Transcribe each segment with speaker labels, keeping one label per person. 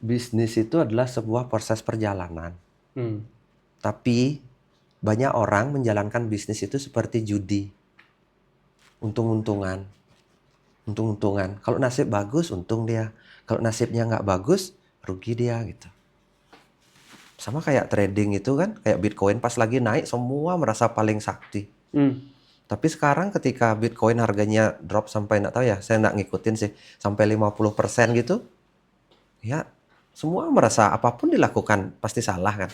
Speaker 1: Bisnis itu adalah sebuah proses perjalanan.
Speaker 2: Hmm.
Speaker 1: Tapi banyak orang menjalankan bisnis itu seperti judi. Untung-untungan. Untung-untungan. Kalau nasib bagus, untung dia. Kalau nasibnya nggak bagus, rugi dia gitu. Sama kayak trading itu kan, kayak Bitcoin pas lagi naik, semua merasa paling sakti.
Speaker 2: Hmm.
Speaker 1: Tapi sekarang ketika Bitcoin harganya drop sampai nggak tahu ya, saya nggak ngikutin sih, sampai 50% gitu, ya semua merasa apapun dilakukan pasti salah kan.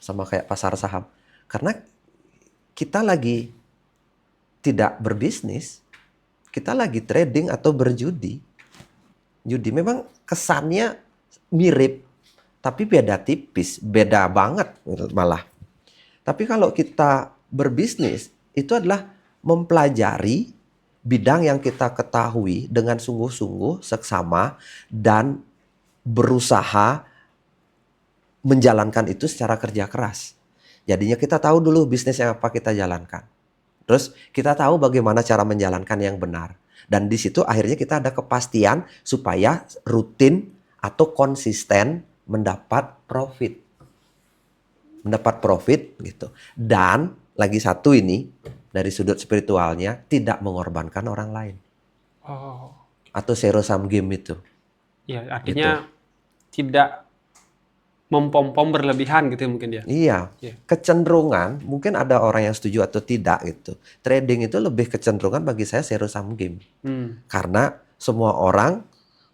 Speaker 1: Sama kayak pasar saham. Karena kita lagi tidak berbisnis, kita lagi trading atau berjudi. Judi memang kesannya mirip, tapi beda tipis, beda banget malah. Tapi kalau kita berbisnis, itu adalah mempelajari bidang yang kita ketahui dengan sungguh-sungguh, seksama, dan berusaha menjalankan itu secara kerja keras. Jadinya kita tahu dulu bisnis yang apa kita jalankan. Terus kita tahu bagaimana cara menjalankan yang benar. Dan di situ akhirnya kita ada kepastian supaya rutin atau konsisten mendapat profit. Mendapat profit gitu. Dan lagi satu ini dari sudut spiritualnya tidak mengorbankan orang lain.
Speaker 2: Oh,
Speaker 1: Atau zero sum game itu
Speaker 2: ya
Speaker 1: gitu.
Speaker 2: artinya tidak mempom-pom berlebihan gitu mungkin dia.
Speaker 1: Iya,
Speaker 2: Ya.
Speaker 1: kecenderungan mungkin ada orang yang setuju atau tidak gitu. Trading itu lebih kecenderungan bagi saya zero sum game.
Speaker 2: Hmm.
Speaker 1: Karena semua orang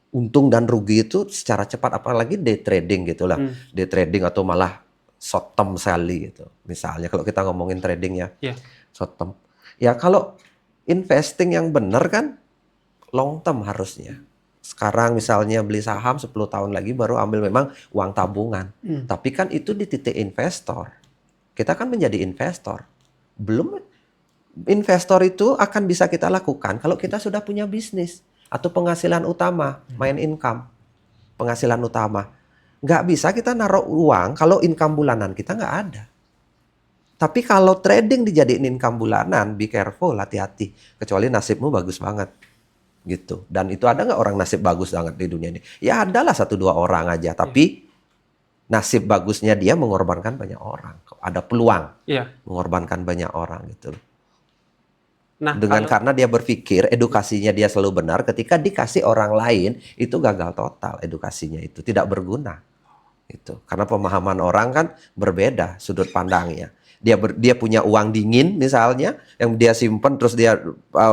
Speaker 1: untung dan rugi itu secara cepat, apalagi day trading gitu lah.
Speaker 2: Hmm.
Speaker 1: Day trading atau malah short term sekali gitu. Misalnya kalau kita ngomongin trading ya,
Speaker 2: Ya.
Speaker 1: short term. Ya kalau investing yang benar kan long term harusnya. Sekarang misalnya beli saham 10 tahun lagi baru ambil memang uang tabungan.
Speaker 2: Hmm.
Speaker 1: Tapi kan itu di titik investor. Kita kan menjadi investor. Belum investor itu akan bisa kita lakukan kalau kita sudah punya bisnis atau penghasilan utama, main income, penghasilan utama. Nggak bisa kita naruh uang kalau income bulanan kita nggak ada. Tapi kalau trading dijadiin income bulanan, be careful, hati-hati. Kecuali nasibmu bagus banget gitu. Dan itu ada nggak orang nasib bagus banget di dunia ini? Ya adalah satu dua orang aja.
Speaker 2: Ya.
Speaker 1: Tapi nasib bagusnya dia mengorbankan banyak orang. Ada peluang
Speaker 2: Iya.
Speaker 1: mengorbankan banyak orang gitu.
Speaker 2: Nah,
Speaker 1: Dengan
Speaker 2: kalau
Speaker 1: karena dia berpikir edukasinya dia selalu benar, ketika dikasih orang lain itu gagal total edukasinya itu tidak berguna itu. Karena pemahaman orang kan berbeda sudut pandangnya. Dia punya uang dingin misalnya yang dia simpen terus dia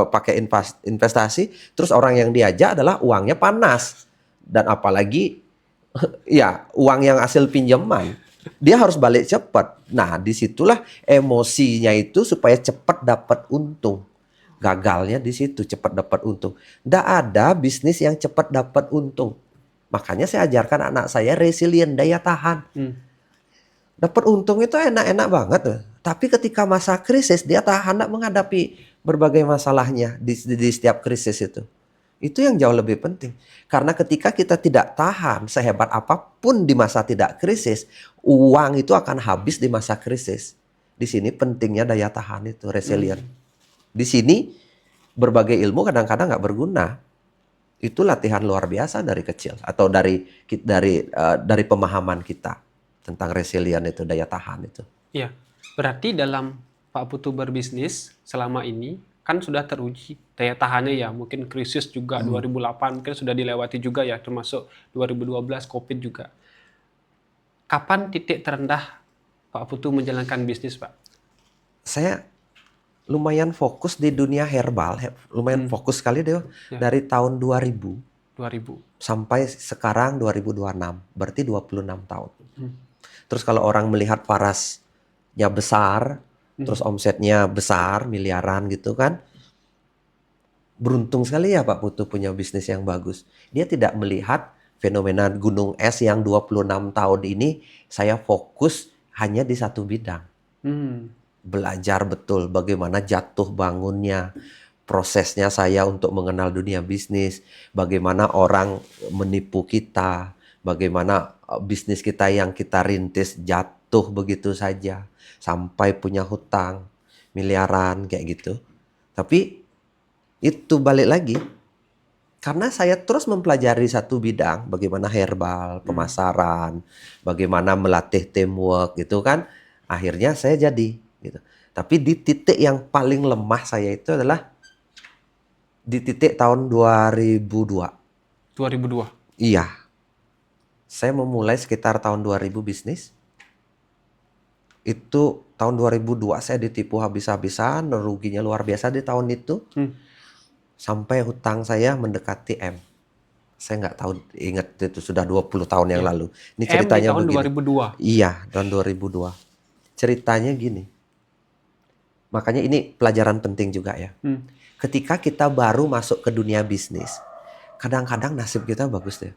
Speaker 1: pakai investasi, terus orang yang diajak adalah uangnya panas. Dan apalagi ya uang yang hasil pinjaman. Dia harus balik cepat. Nah, disitulah emosinya itu supaya cepat dapat untung. Gagalnya di situ, cepat dapat untung. Nggak ada bisnis yang cepat dapat untung. Makanya saya ajarkan anak saya resilient, daya tahan.
Speaker 2: hmm.
Speaker 1: Dapat untung itu enak-enak banget. Tapi ketika masa krisis, dia tahan menghadapi berbagai masalahnya di setiap krisis itu. Itu yang jauh lebih penting. Karena ketika kita tidak tahan sehebat apapun di masa tidak krisis, uang itu akan habis di masa krisis. Di sini pentingnya daya tahan itu, resilient.
Speaker 2: Hmm.
Speaker 1: Di sini berbagai ilmu kadang-kadang nggak berguna. Itu latihan luar biasa dari kecil atau dari pemahaman kita tentang resilient itu, daya tahan itu.
Speaker 2: Ya. Berarti dalam Pak Putu berbisnis selama ini kan sudah teruji daya tahannya ya. Mungkin krisis juga 2008 mungkin sudah dilewati juga ya, termasuk 2012 Covid juga. Kapan titik terendah Pak Putu menjalankan bisnis, Pak?
Speaker 1: Saya lumayan fokus di dunia herbal, lumayan
Speaker 2: Hmm.
Speaker 1: fokus sekali deh
Speaker 2: Ya.
Speaker 1: dari tahun 2000
Speaker 2: 2000.
Speaker 1: sampai sekarang 2026, berarti 26 tahun.
Speaker 2: Hmm.
Speaker 1: Terus kalau orang melihat parasnya besar, terus omsetnya besar, miliaran gitu kan, beruntung sekali ya Pak Putu punya bisnis yang bagus. Dia tidak melihat fenomena gunung es yang 26 tahun ini saya fokus hanya di satu bidang.
Speaker 2: Hmm.
Speaker 1: Belajar betul bagaimana jatuh bangunnya, prosesnya saya untuk mengenal dunia bisnis, bagaimana orang menipu kita, bagaimana bisnis kita yang kita rintis jatuh begitu saja, sampai punya hutang miliaran kayak gitu. Tapi itu balik lagi, Karena saya terus mempelajari satu bidang, bagaimana herbal, pemasaran, bagaimana melatih teamwork gitu kan. Akhirnya saya jadi gitu. Tapi di titik yang paling lemah saya itu adalah di titik tahun 2002.
Speaker 2: 2002.
Speaker 1: Iya, saya memulai sekitar tahun 2000 bisnis. Itu tahun 2002 saya ditipu habis-habisan, ruginya luar biasa di tahun itu. Sampai hutang saya mendekati M. Saya nggak tahu, ingat itu sudah 20 tahun yang
Speaker 2: Iya.
Speaker 1: lalu. Ini
Speaker 2: M di
Speaker 1: ceritanya
Speaker 2: tahun
Speaker 1: begini.
Speaker 2: 2002.
Speaker 1: Iya, tahun 2002. Ceritanya gini. Makanya ini pelajaran penting juga ya. Ketika kita baru masuk ke dunia bisnis, kadang-kadang nasib kita bagus deh.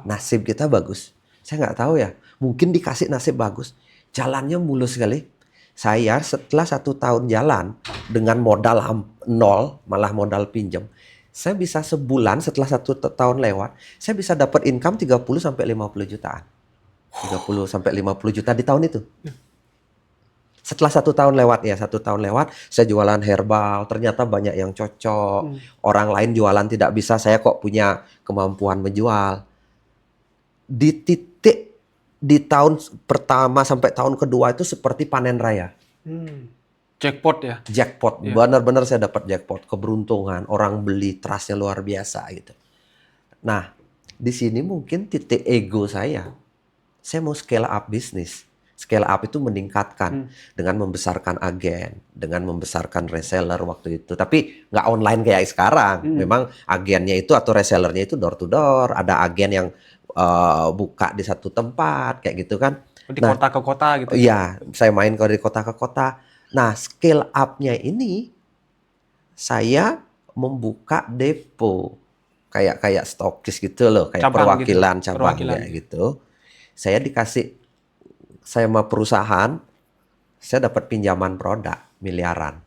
Speaker 1: Nasib kita bagus. Saya nggak tahu ya. Mungkin dikasih nasib bagus. Jalannya mulus sekali. Saya setelah 1 tahun jalan dengan modal nol, malah modal pinjam, saya bisa sebulan setelah 1 tahun lewat, saya bisa dapat income 30 sampai 50 jutaan. 30 sampai 50 juta di tahun itu. Setelah 1 tahun lewat ya, 1 tahun lewat, saya jualan herbal, ternyata banyak yang cocok. Orang lain jualan tidak bisa, saya kok punya kemampuan menjual. Di titik di tahun pertama sampai tahun kedua itu seperti panen raya.
Speaker 2: Jackpot ya.
Speaker 1: Jackpot,
Speaker 2: Iya.
Speaker 1: benar-benar saya dapat jackpot, keberuntungan, orang beli, trustnya luar biasa gitu. Nah, di sini mungkin titik ego saya mau scale up bisnis. Scale up itu meningkatkan dengan membesarkan agen, dengan membesarkan reseller waktu itu. Tapi nggak online kayak sekarang. Memang agennya itu atau resellernya itu door to door. Ada agen yang buka di satu tempat kayak gitu kan.
Speaker 2: Di kota ke kota gitu.
Speaker 1: Iya, saya main dari kota ke kota. Nah, scale up-nya ini saya membuka depo kayak stokis gitu loh, kayak
Speaker 2: Cabang
Speaker 1: perwakilan
Speaker 2: gitu.
Speaker 1: cabangnya gitu. Saya dikasih sama perusahaan, saya dapat pinjaman produk miliaran.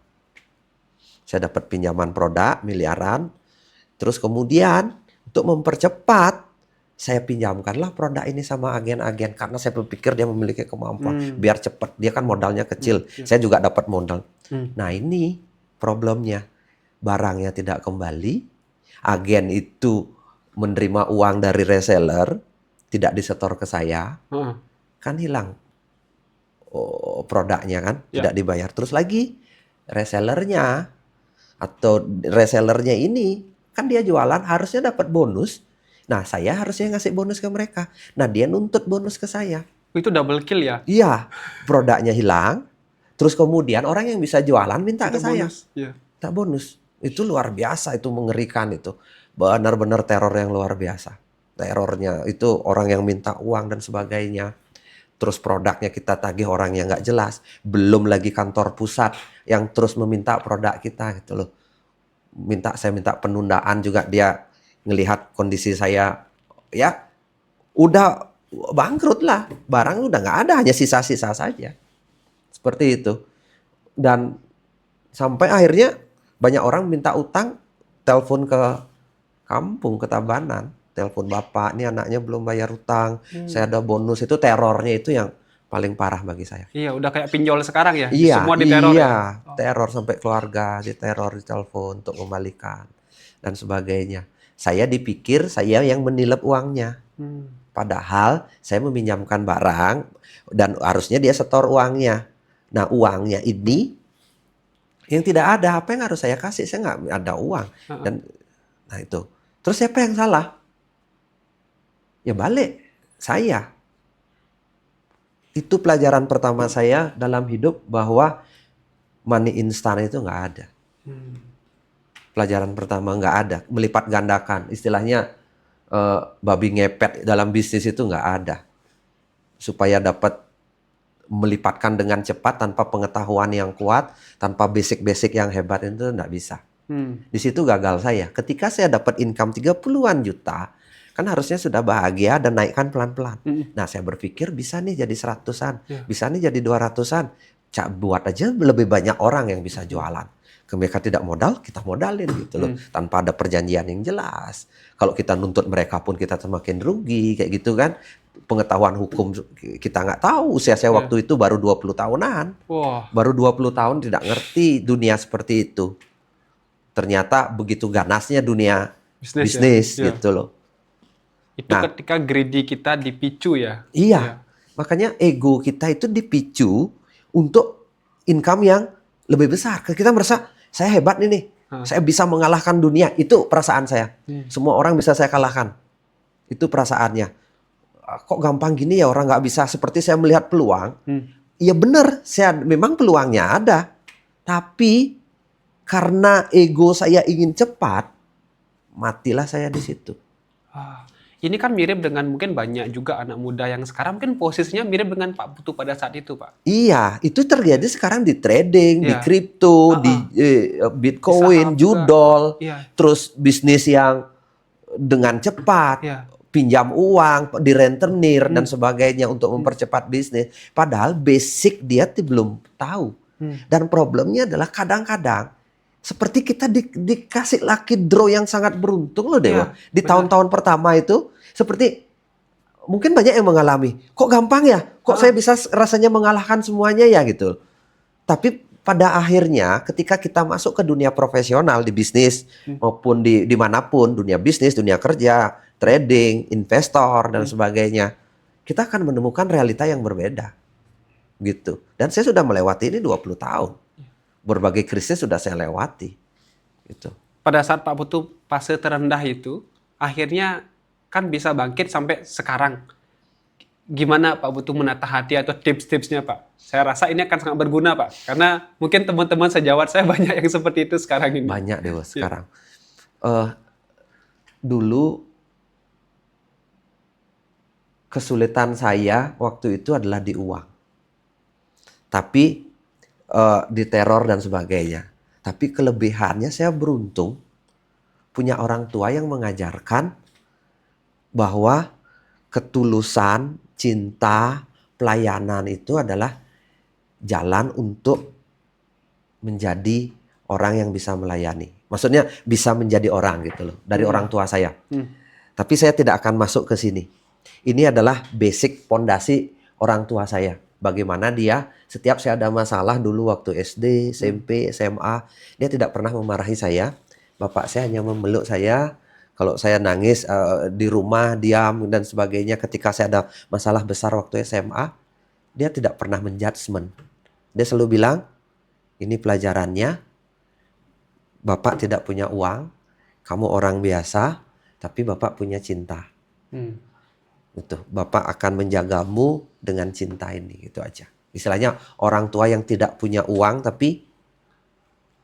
Speaker 1: Saya dapat pinjaman produk miliaran. Terus kemudian untuk mempercepat, saya pinjamkanlah produk ini sama agen-agen karena saya berpikir dia memiliki kemampuan biar cepat. Dia kan modalnya kecil. Saya juga dapat modal. Nah, ini problemnya. Barangnya tidak kembali. Agen itu menerima uang dari reseller, tidak disetor ke saya. Kan hilang produknya kan, tidak dibayar. Terus lagi resellernya atau resellernya ini kan dia jualan harusnya dapat bonus. Nah, saya harusnya ngasih bonus ke mereka. Nah, dia nuntut bonus ke saya.
Speaker 2: Itu double kill ya?
Speaker 1: Iya, produknya hilang. Terus kemudian orang yang bisa jualan minta ke saya. Tak bonus. Itu luar biasa, itu mengerikan itu. Benar-benar teror yang luar biasa. Terornya itu orang yang minta uang dan sebagainya. Terus produknya kita tagih orang yang nggak jelas. Belum lagi kantor pusat yang terus meminta produk kita gitu loh. Saya minta penundaan juga, dia ngelihat kondisi saya ya udah bangkrut lah, barang udah nggak ada, hanya sisa-sisa saja seperti itu. Dan sampai akhirnya banyak orang minta utang, telepon ke kampung, ke Tabanan, telepon bapak, ini anaknya belum bayar utang, saya ada bonus. Itu terornya itu yang paling parah bagi saya.
Speaker 2: Iya, udah kayak pinjol sekarang ya.
Speaker 1: Iya,
Speaker 2: Semua diteror
Speaker 1: iya, teror sampai keluarga diteror, ditelepon untuk kembalikan dan sebagainya. Saya dipikir saya yang menilep uangnya. Padahal saya meminjamkan barang dan harusnya dia setor uangnya. Nah, uangnya ini yang tidak ada, apa yang harus saya kasih? Saya nggak ada uang. Dan nah itu. Terus siapa yang salah? Ya balik saya. Itu pelajaran pertama saya dalam hidup, bahwa money instan itu nggak ada. Pelajaran pertama nggak ada, melipat gandakan. Istilahnya babi ngepet dalam bisnis itu nggak ada. Supaya dapat melipatkan dengan cepat tanpa pengetahuan yang kuat, tanpa basic-basic yang hebat itu nggak bisa. Di situ gagal saya. Ketika saya dapat income 30-an juta, kan harusnya sudah bahagia dan naikkan pelan-pelan. Nah, saya berpikir bisa nih jadi 100-an, bisa nih jadi 200-an. Buat aja lebih banyak orang yang bisa jualan. Mereka tidak modal, kita modalin gitu loh. Tanpa ada perjanjian yang jelas. Kalau kita nuntut mereka pun kita semakin rugi kayak gitu kan. Pengetahuan hukum kita nggak tahu. Usia saya waktu itu baru 20 tahunan. Baru 20 tahun tidak ngerti dunia seperti itu. Ternyata begitu ganasnya dunia bisnis
Speaker 2: Ya.
Speaker 1: gitu loh.
Speaker 2: Itu
Speaker 1: Nah,
Speaker 2: ketika greedy kita dipicu ya. Ya.
Speaker 1: iya, makanya ego kita itu dipicu untuk income yang lebih besar. Kita merasa saya hebat nih,
Speaker 2: Ah.
Speaker 1: saya bisa mengalahkan dunia. Itu perasaan saya.
Speaker 2: Hmm.
Speaker 1: Semua orang bisa saya kalahkan. Itu perasaannya. Kok gampang gini ya orang nggak bisa. Seperti saya melihat peluang.
Speaker 2: Hmm.
Speaker 1: Ya benar, saya memang peluangnya ada. Tapi karena ego saya ingin cepat, matilah saya di situ.
Speaker 2: Ah, ini kan mirip dengan mungkin banyak juga anak muda yang sekarang mungkin posisinya mirip dengan Pak Putu pada saat itu, Pak.
Speaker 1: Iya, itu terjadi sekarang di trading, di
Speaker 2: Iya.
Speaker 1: kripto,
Speaker 2: Ah, ah.
Speaker 1: di
Speaker 2: Di saham
Speaker 1: Bitcoin,
Speaker 2: juga.
Speaker 1: judol,
Speaker 2: Iya.
Speaker 1: terus bisnis yang dengan cepat,
Speaker 2: Iya.
Speaker 1: pinjam uang, di rentenir dan
Speaker 2: Hmm.
Speaker 1: sebagainya untuk
Speaker 2: Hmm.
Speaker 1: mempercepat bisnis. Padahal basic dia belum tahu.
Speaker 2: Hmm.
Speaker 1: Dan problemnya adalah kadang-kadang seperti kita dikasih lucky draw yang sangat beruntung loh Dewa.
Speaker 2: Iya,
Speaker 1: Di
Speaker 2: benar.
Speaker 1: tahun-tahun pertama itu seperti mungkin banyak yang mengalami. Kok gampang ya? Kok
Speaker 2: Ah,
Speaker 1: saya bisa rasanya mengalahkan semuanya ya gitu. Tapi pada akhirnya ketika kita masuk ke dunia profesional di bisnis
Speaker 2: hmm.
Speaker 1: maupun di dimanapun, dunia bisnis, dunia kerja, trading, investor dan
Speaker 2: Hmm.
Speaker 1: sebagainya, kita akan menemukan realita yang berbeda gitu. Dan saya sudah melewati ini 20 tahun. Berbagai krisis sudah saya lewati gitu.
Speaker 2: Pada saat Pak Putu fase terendah itu, akhirnya kan bisa bangkit sampai sekarang. Gimana Pak Putu menata hati atau tips-tipsnya, Pak? Saya rasa ini akan sangat berguna, Pak. Karena mungkin teman-teman sejawat saya banyak yang seperti itu sekarang ini.
Speaker 1: Banyak Dewa
Speaker 2: Ya.
Speaker 1: sekarang. Dulu kesulitan saya waktu itu adalah di uang. Tapi di teror dan sebagainya. Tapi kelebihannya saya beruntung punya orang tua yang mengajarkan bahwa ketulusan, cinta, pelayanan itu adalah jalan untuk menjadi orang yang bisa melayani. Maksudnya bisa menjadi orang gitu loh. Dari orang tua saya. Tapi saya tidak akan masuk ke sini. Ini adalah basic pondasi orang tua saya. Bagaimana dia setiap saya ada masalah dulu waktu SD, SMP, SMA, dia tidak pernah memarahi saya. Bapak saya hanya memeluk saya. Kalau saya nangis di rumah, diam dan sebagainya. Ketika saya ada masalah besar waktu SMA, dia tidak pernah menjudgment. Dia selalu bilang, ini pelajarannya, Bapak tidak punya uang, kamu orang biasa, tapi Bapak punya cinta. Gitu. Bapak akan menjagamu dengan cinta ini, gitu aja. Istilahnya orang tua yang tidak punya uang tapi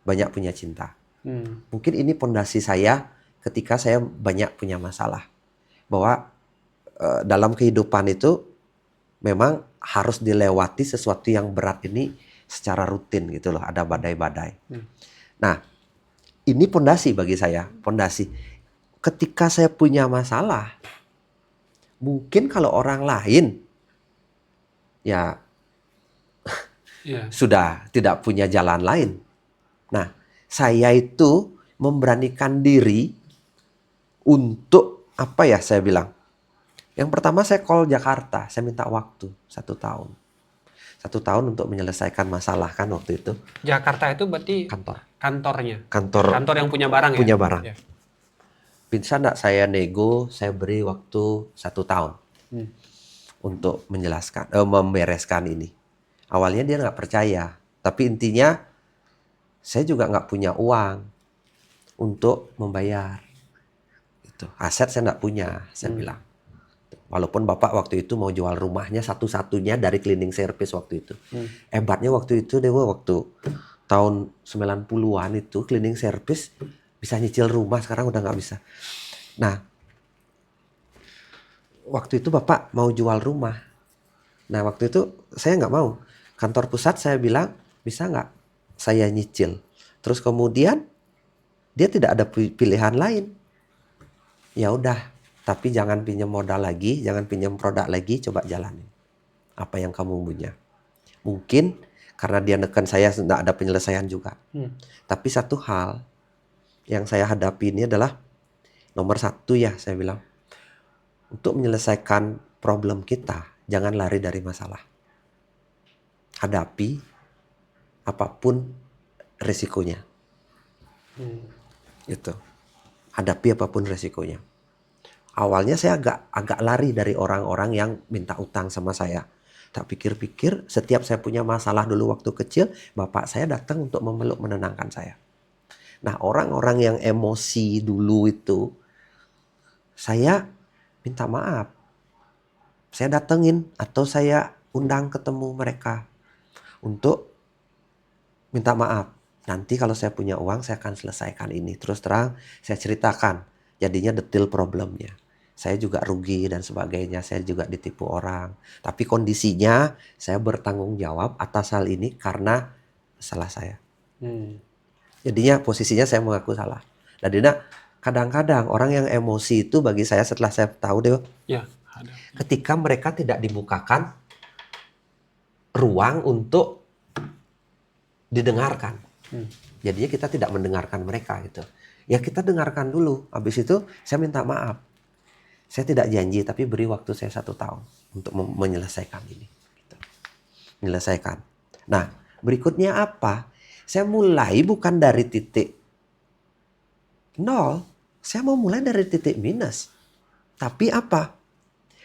Speaker 1: banyak punya cinta. Mungkin ini pondasi saya ketika saya banyak punya masalah. Bahwa dalam kehidupan itu memang harus dilewati sesuatu yang berat ini secara rutin gitu loh. Ada badai-badai. Nah, ini pondasi bagi saya. Pondasi. Ketika saya punya masalah, mungkin kalau orang lain ya sudah tidak punya jalan lain. Nah, saya itu memberanikan diri untuk apa ya saya bilang. Yang pertama saya call Jakarta, saya minta waktu 1 tahun. 1 tahun untuk menyelesaikan masalah kan waktu itu.
Speaker 2: Jakarta itu berarti kantornya. Kantor yang punya barang ya?
Speaker 1: Punya barang.
Speaker 2: Ya.
Speaker 1: Bisa enggak saya nego, saya beri waktu 1 tahun untuk menjelaskan, membereskan ini. Awalnya dia nggak percaya, tapi intinya saya juga nggak punya uang untuk membayar. Itu aset saya nggak punya, saya bilang. Walaupun bapak waktu itu mau jual rumahnya satu-satunya dari cleaning service waktu itu. Hebatnya waktu itu Dewa, waktu tahun 90-an itu cleaning service bisa nyicil rumah, sekarang udah nggak bisa. Nah, waktu itu bapak mau jual rumah. Nah, waktu itu saya nggak mau. Kantor pusat saya bilang, bisa nggak saya nyicil? Terus kemudian dia tidak ada pilihan lain. Ya udah, tapi jangan pinjam modal lagi, jangan pinjam produk lagi, coba jalanin apa yang kamu punya. Mungkin karena dia neken saya tidak ada penyelesaian juga. Tapi satu hal yang saya hadapi ini adalah nomor 1 ya, saya bilang. Untuk menyelesaikan problem kita, jangan lari dari masalah. Hadapi apapun risikonya. Gitu. hadapi apapun resikonya. Awalnya saya agak lari dari orang-orang yang minta utang sama saya. Tak pikir-pikir, setiap saya punya masalah dulu waktu kecil, bapak saya datang untuk memeluk menenangkan saya. Nah, orang-orang yang emosi dulu itu, saya minta maaf. Saya datengin atau saya undang ketemu mereka untuk minta maaf. Nanti kalau saya punya uang, saya akan selesaikan ini. Terus terang, saya ceritakan. Jadinya detail problemnya. Saya juga rugi dan sebagainya. Saya juga ditipu orang. Tapi kondisinya, saya bertanggung jawab atas hal ini karena salah saya. Jadinya posisinya saya mengaku salah. Jadinya kadang-kadang orang yang emosi itu bagi saya setelah saya tahu deh,
Speaker 2: Ya, ada.
Speaker 1: ketika mereka tidak dibukakan ruang untuk didengarkan. Jadinya kita tidak mendengarkan mereka gitu. Ya kita dengarkan dulu. Habis itu saya minta maaf. Saya tidak janji tapi beri waktu saya 1 tahun untuk menyelesaikan ini. Gitu. Menyelesaikan. Nah berikutnya apa? Saya mulai bukan dari titik 0. Saya mau mulai dari titik minus. Tapi apa?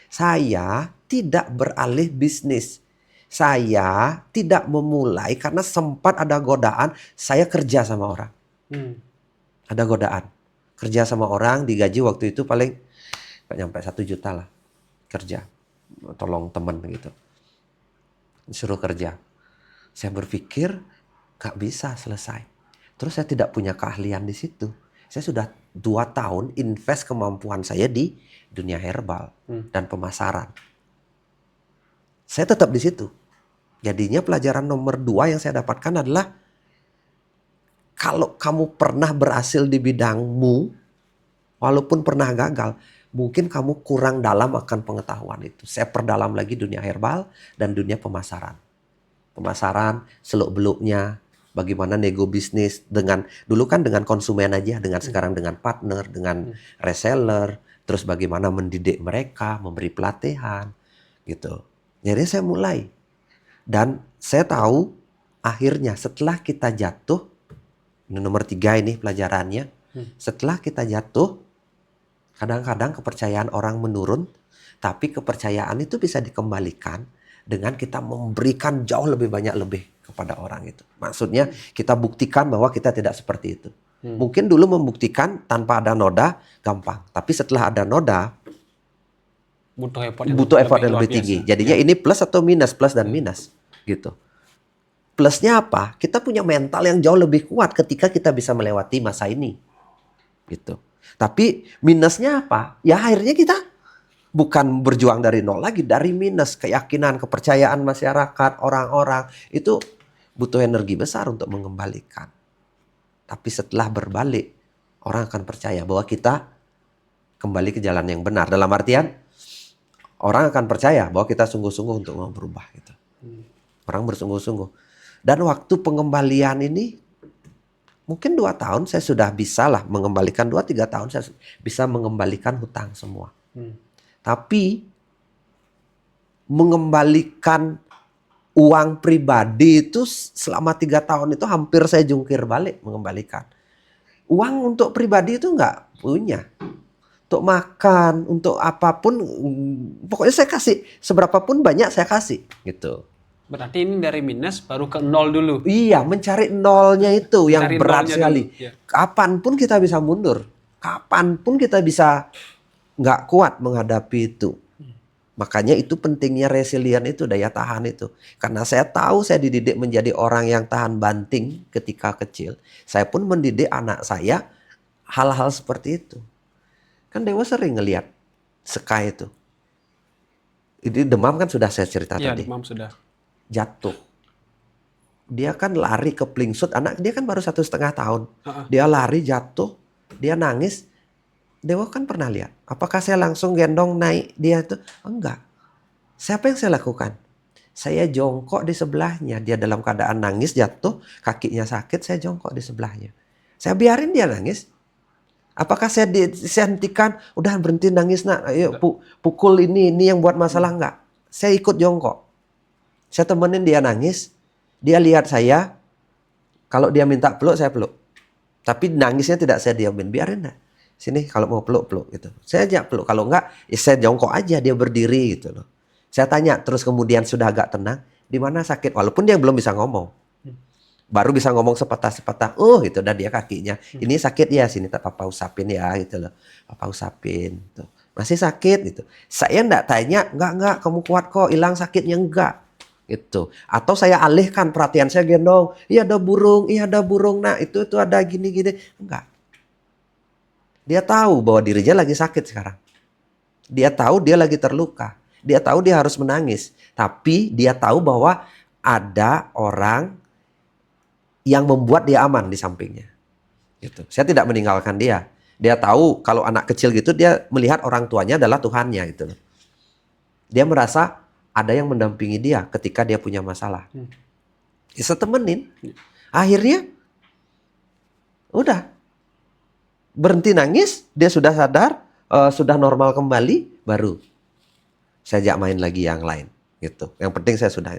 Speaker 1: Saya tidak beralih bisnis. Saya tidak memulai karena sempat ada godaan saya kerja sama orang. Ada godaan. Kerja sama orang digaji waktu itu paling gak nyampe 1 juta lah. Kerja. Tolong temen gitu. Disuruh kerja. Saya berpikir gak bisa selesai. Terus saya tidak punya keahlian di situ. Saya sudah 2 tahun invest kemampuan saya di dunia herbal dan pemasaran. Saya tetap di situ. Jadinya pelajaran nomor 2 yang saya dapatkan adalah kalau kamu pernah berhasil di bidangmu, walaupun pernah gagal, mungkin kamu kurang dalam akan pengetahuan itu. Saya perdalam lagi dunia herbal dan dunia pemasaran. Pemasaran seluk-beluknya, bagaimana nego bisnis dengan dulu kan dengan konsumen aja, dengan sekarang dengan partner, dengan reseller, terus bagaimana mendidik mereka, memberi pelatihan gitu. Jadi saya mulai. Dan saya tahu akhirnya setelah kita jatuh, ini nomor 3 ini pelajarannya. Setelah kita jatuh, kadang-kadang kepercayaan orang menurun, tapi kepercayaan itu bisa dikembalikan dengan kita memberikan jauh lebih banyak lebih kepada orang itu. Maksudnya kita buktikan bahwa kita tidak seperti itu. Mungkin dulu membuktikan tanpa ada noda gampang, tapi setelah ada noda butuh effort yang lebih tinggi. Jadinya ini plus atau minus, plus dan minus gitu. Plusnya apa? Kita punya mental yang jauh lebih kuat ketika kita bisa melewati masa ini. Gitu. Tapi minusnya apa? Ya akhirnya kita bukan berjuang dari nol lagi, dari minus. Keyakinan, kepercayaan masyarakat, orang-orang itu butuh energi besar untuk mengembalikan. Tapi setelah berbalik, orang akan percaya bahwa kita kembali ke jalan yang benar. Dalam artian, orang akan percaya bahwa kita sungguh-sungguh untuk mau berubah. Gitu. Orang bersungguh-sungguh. Dan waktu pengembalian ini, mungkin 2 tahun saya sudah bisa lah mengembalikan, 2-3 tahun saya bisa mengembalikan hutang semua. Tapi mengembalikan uang pribadi itu selama 3 tahun itu hampir saya jungkir balik mengembalikan. Uang untuk pribadi itu nggak punya. Untuk makan, untuk apapun, pokoknya saya kasih. Seberapapun banyak saya kasih gitu.
Speaker 2: Berarti ini dari minus baru ke 0 dulu.
Speaker 1: Iya, mencari nolnya itu yang
Speaker 2: Mencari
Speaker 1: berat
Speaker 2: nolnya
Speaker 1: sekali.
Speaker 2: dulu, ya.
Speaker 1: Kapanpun kita bisa mundur. Kapanpun kita bisa nggak kuat menghadapi itu. Makanya itu pentingnya resilient itu, daya tahan itu. Karena saya tahu saya dididik menjadi orang yang tahan banting ketika kecil. Saya pun mendidik anak saya hal-hal seperti itu. Kan Dewa sering ngelihat Sky itu. Ini demam kan sudah saya cerita
Speaker 2: Iya,
Speaker 1: tadi.
Speaker 2: demam sudah.
Speaker 1: Jatuh. Dia kan lari ke plingsut. Anak dia kan baru 1,5 tahun.
Speaker 2: Uh-uh.
Speaker 1: Dia lari jatuh. Dia nangis. Dewa kan pernah lihat. Apakah saya langsung gendong naik dia itu? Enggak. Siapa yang saya lakukan? Saya jongkok di sebelahnya. Dia dalam keadaan nangis jatuh. Kakinya sakit. Saya jongkok di sebelahnya. Saya biarin dia nangis. Apakah saya hentikan? Udah berhenti nangis nak. Ayo pukul ini yang buat masalah. Enggak. Saya ikut jongkok. Saya temenin dia nangis. Dia lihat saya. Kalau dia minta peluk, saya peluk. Tapi nangisnya tidak saya diamin. Biarin dah. Sini kalau mau peluk gitu. Saya ajak peluk. Kalau enggak, ya saya jongkok aja dia berdiri gitu loh. Saya tanya terus kemudian sudah agak tenang, di mana sakit? Walaupun dia belum bisa ngomong. Baru bisa ngomong sepatah-sepatah. Oh gitu, dan dia kakinya. Ini sakit ya, sini tak papa usapin ya gitu loh. Papa usapin gitu. Masih sakit gitu. Saya enggak tanya, enggak, kamu kuat kok, hilang sakitnya enggak. Gitu. Atau saya alihkan perhatian, saya gendong. Iya ada burung. Nah, itu ada gini-gini. Enggak. Dia tahu bahwa dirinya lagi sakit sekarang. Dia tahu dia lagi terluka. Dia tahu dia harus menangis. Tapi dia tahu bahwa ada orang yang membuat dia aman di sampingnya. Gitu. Saya tidak meninggalkan dia. Dia tahu kalau anak kecil gitu dia melihat orang tuanya adalah Tuhannya gitu. Dia merasa ada yang mendampingi dia ketika dia punya masalah. Bisa temenin. Akhirnya udah berhenti nangis, dia sudah sadar, sudah normal kembali, baru saya ajak main lagi yang lain gitu. Yang penting saya sudah.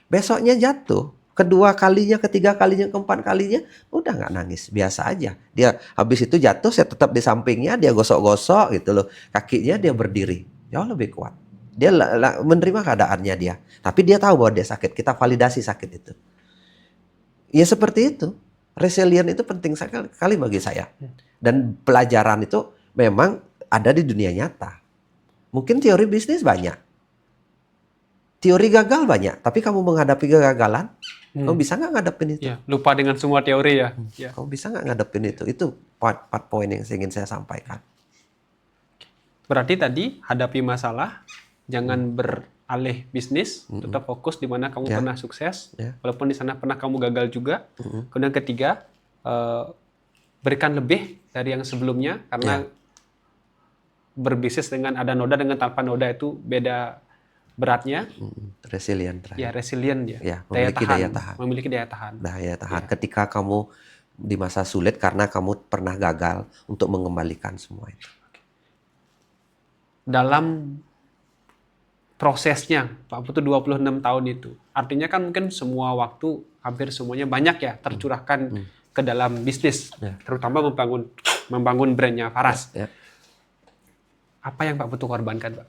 Speaker 1: Besoknya jatuh. Kedua kalinya, ketiga kalinya, keempat kalinya, udah nggak nangis, biasa aja. Dia habis itu jatuh, saya tetap di sampingnya, dia gosok-gosok gitu loh. Kakinya dia berdiri, jauh lebih kuat. Dia menerima keadaannya dia. Tapi dia tahu bahwa dia sakit, kita validasi sakit itu. Ya seperti itu. Resilient itu penting sekali bagi saya. Dan pelajaran itu memang ada di dunia nyata. Mungkin teori bisnis banyak. Teori gagal banyak, tapi kamu menghadapi kegagalan, kamu bisa nggak ngadepin itu?
Speaker 2: Ya, lupa dengan semua teori ya. Ya.
Speaker 1: Kamu bisa nggak ngadepin itu? Itu part poin yang ingin saya sampaikan.
Speaker 2: Berarti tadi hadapi masalah, jangan beralih bisnis, tetap fokus di mana kamu pernah sukses, walaupun di sana pernah kamu gagal juga. Kemudian ketiga, berikan lebih dari yang sebelumnya, karena berbisnis dengan ada noda dengan tanpa noda itu beda beratnya.
Speaker 1: Resilient.
Speaker 2: Ya, resilient ya.
Speaker 1: Memiliki daya tahan.
Speaker 2: Memiliki daya tahan.
Speaker 1: Daya tahan. Ketika kamu di masa sulit karena kamu pernah gagal untuk mengembalikan semua itu.
Speaker 2: Dalam prosesnya, Pak Putu 26 tahun itu, artinya kan mungkin semua waktu, hampir semuanya banyak ya tercurahkan ke dalam bisnis, terutama membangun brandnya Faras. Apa yang Pak Putu korbankan, Pak?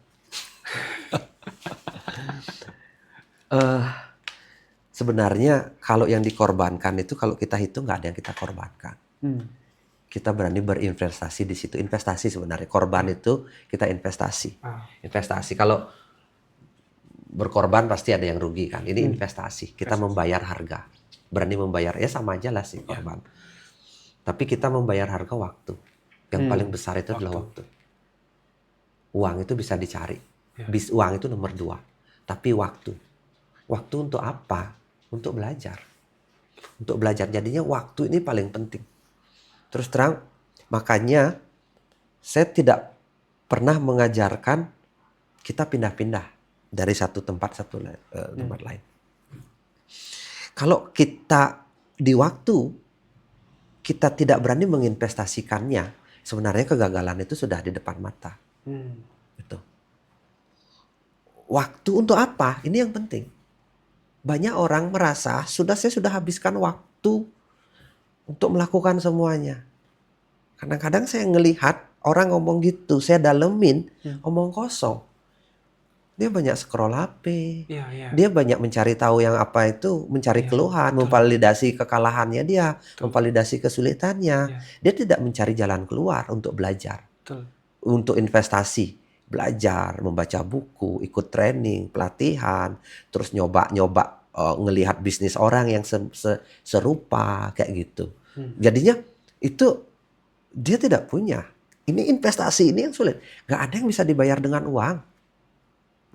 Speaker 1: Sebenarnya kalau yang dikorbankan itu kalau kita hitung nggak ada yang kita korbankan. Kita berani berinvestasi di situ. Investasi sebenarnya. Korban itu kita investasi. Investasi. Kalau berkorban pasti ada yang rugi kan. Ini investasi. Kita membayar harga. Berani membayar. Ya sama aja lah sih korban. Tapi kita membayar harga waktu. Yang paling besar itu adalah waktu. Uang itu bisa dicari. Uang itu nomor 2. Tapi waktu. Waktu untuk apa? Untuk belajar. Untuk belajar. Jadinya waktu ini paling penting. Terus terang, makanya saya tidak pernah mengajarkan kita pindah-pindah dari satu tempat tempat lain. Kalau kita di waktu, kita tidak berani menginvestasikannya, sebenarnya kegagalan itu sudah di depan mata. Gitu. Waktu untuk apa? Ini yang penting. Banyak orang merasa saya sudah habiskan waktu untuk melakukan semuanya. Kadang-kadang saya ngelihat orang ngomong gitu, saya dalemin, omong kosong. Dia banyak scroll HP, dia banyak mencari tahu yang apa itu, mencari keluhan, memvalidasi kekalahannya dia, memvalidasi kesulitannya. Dia tidak mencari jalan keluar untuk belajar, untuk investasi. Belajar, membaca buku, ikut training, pelatihan, terus nyoba ngelihat bisnis orang yang serupa kayak gitu. Jadinya itu dia tidak punya. Ini investasi ini yang sulit. Gak ada yang bisa dibayar dengan uang.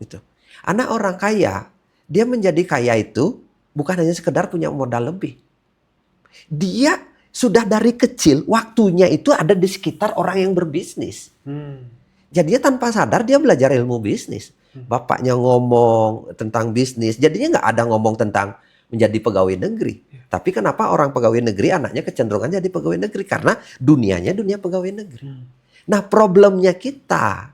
Speaker 1: Gitu. Anak orang kaya, dia menjadi kaya itu bukan hanya sekedar punya modal lebih. Dia sudah dari kecil waktunya itu ada di sekitar orang yang berbisnis. Jadinya tanpa sadar dia belajar ilmu bisnis. Bapaknya ngomong tentang bisnis, jadinya nggak ada ngomong tentang menjadi pegawai negeri. Tapi kenapa orang pegawai negeri anaknya kecenderungan jadi pegawai negeri? Karena dunianya dunia pegawai negeri. Nah problemnya kita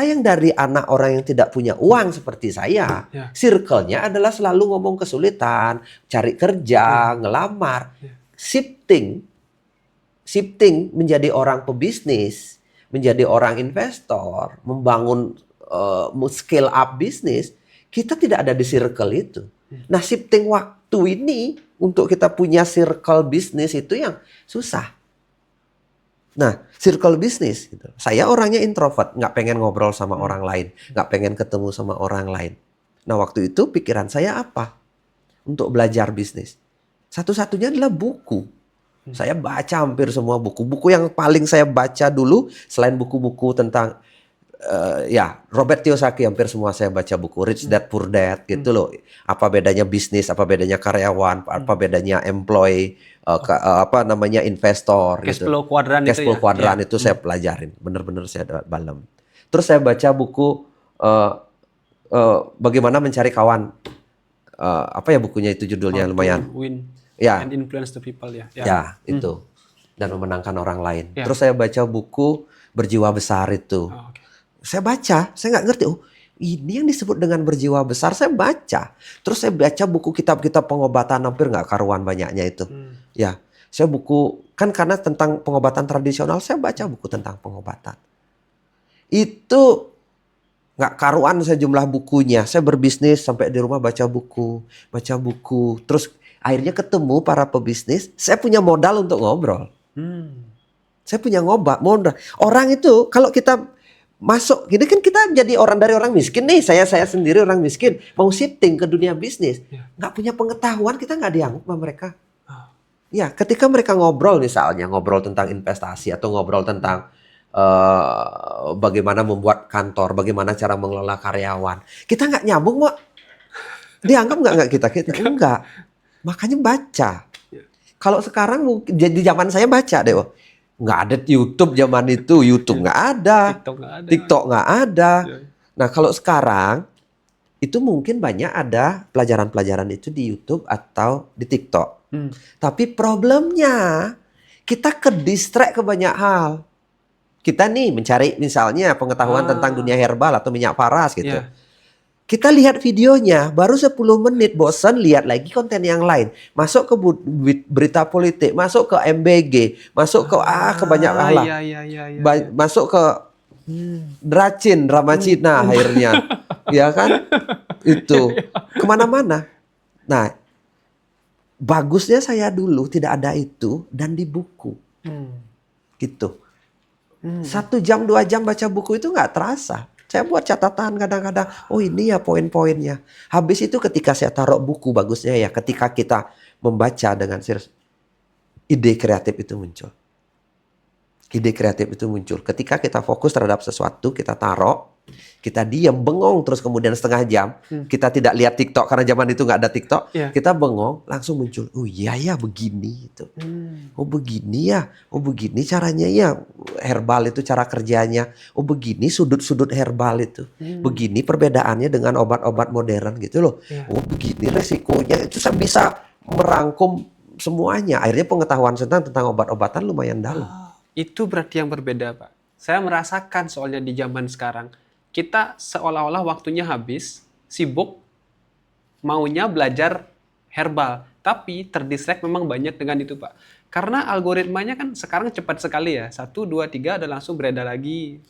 Speaker 1: yang dari anak orang yang tidak punya uang seperti saya, circle-nya adalah selalu ngomong kesulitan, cari kerja, ngelamar, shifting shifting menjadi orang pebisnis, menjadi orang investor, membangun scale up bisnis, kita tidak ada di circle itu. Nah, shifting waktu ini untuk kita punya circle bisnis itu yang susah. Nah, circle bisnis, gitu. Saya orangnya introvert, nggak pengen ngobrol sama orang lain, nggak pengen ketemu sama orang lain. Nah, waktu itu pikiran saya apa? Untuk belajar bisnis. Satu-satunya adalah buku. Saya baca hampir semua buku. Buku yang paling saya baca dulu, selain buku-buku tentang Robert Kiyosaki, hampir semua saya baca buku. Rich Dad Poor Dad, gitu loh. Apa bedanya bisnis, apa bedanya karyawan, apa bedanya employee, investor,
Speaker 2: Cash
Speaker 1: gitu.
Speaker 2: flow kuadran
Speaker 1: Cash
Speaker 2: itu
Speaker 1: flow
Speaker 2: ya.
Speaker 1: kuadran itu saya pelajarin. Bener-bener saya dalam. Terus saya baca buku bagaimana mencari kawan. Apa ya bukunya itu judulnya lumayan.
Speaker 2: Win
Speaker 1: Ya.
Speaker 2: and influence the people ya.
Speaker 1: Ya, itu. Dan memenangkan orang lain.
Speaker 2: Ya.
Speaker 1: Terus saya baca buku Berjiwa Besar itu.
Speaker 2: Oh, okay.
Speaker 1: Saya baca, saya nggak ngerti. Oh, ini yang disebut dengan berjiwa besar. Saya baca. Terus saya baca buku kitab-kitab pengobatan, hampir nggak karuan banyaknya itu. Ya, saya buku, kan karena tentang pengobatan tradisional, saya baca buku tentang pengobatan. Itu nggak karuan saya jumlah bukunya. Saya berbisnis sampai di rumah baca buku. Terus akhirnya ketemu para pebisnis. Saya punya modal untuk ngobrol. Saya punya modal. Orang itu kalau kita masuk, gini kan kita jadi dari orang miskin nih. Saya sendiri orang miskin. Mau shifting ke dunia bisnis. Nggak punya pengetahuan, kita nggak dianggap sama mereka. Ya, ketika mereka ngobrol misalnya. Ngobrol tentang investasi atau ngobrol tentang bagaimana membuat kantor, bagaimana cara mengelola karyawan. Kita nggak nyambung, Mak. Dianggap nggak kita? Enggak. Makanya baca. Kalau sekarang jadi zaman saya baca deh. Nggak ada YouTube zaman itu. YouTube nggak ada. TikTok nggak ada. Nah, kalau sekarang itu mungkin banyak ada pelajaran-pelajaran itu di YouTube atau di TikTok. Tapi problemnya kita ke-distract ke banyak hal. Kita nih mencari misalnya pengetahuan tentang dunia herbal atau minyak paras gitu. Kita lihat videonya baru 10 menit, bosan, lihat lagi konten yang lain. Masuk ke berita politik, masuk ke MBG, masuk ke banyak hal. Masuk ke drama Cina akhirnya. Ya kan? Itu kemana-mana. Nah, bagusnya saya dulu tidak ada itu dan di buku. Gitu. 1 jam 2 jam baca buku itu nggak terasa. Saya buat catatan kadang-kadang. Oh, ini ya poin-poinnya. Habis itu ketika saya taruh buku, bagusnya ya ketika kita membaca dengan serius, ide kreatif itu muncul. Ide kreatif itu muncul. Ketika kita fokus terhadap sesuatu, kita taruh, kita diam, bengong terus kemudian setengah jam. Kita tidak lihat TikTok karena zaman itu nggak ada TikTok. Kita bengong, langsung muncul. Oh iya ya begini itu. Oh begini ya. Oh begini caranya ya. Herbal itu cara kerjanya. Oh begini sudut-sudut herbal itu. Begini perbedaannya dengan obat-obat modern gitu loh. Oh begini resikonya. Itu saya bisa merangkum semuanya. Akhirnya pengetahuan tentang obat-obatan lumayan dalam.
Speaker 2: Itu berarti yang berbeda, Pak. Saya merasakan soalnya di zaman sekarang. Kita seolah-olah waktunya habis, sibuk, maunya belajar herbal. Tapi terdistract memang banyak dengan itu, Pak. Karena algoritmanya kan sekarang cepat sekali ya. 1, 2, 3 udah langsung beredar lagi.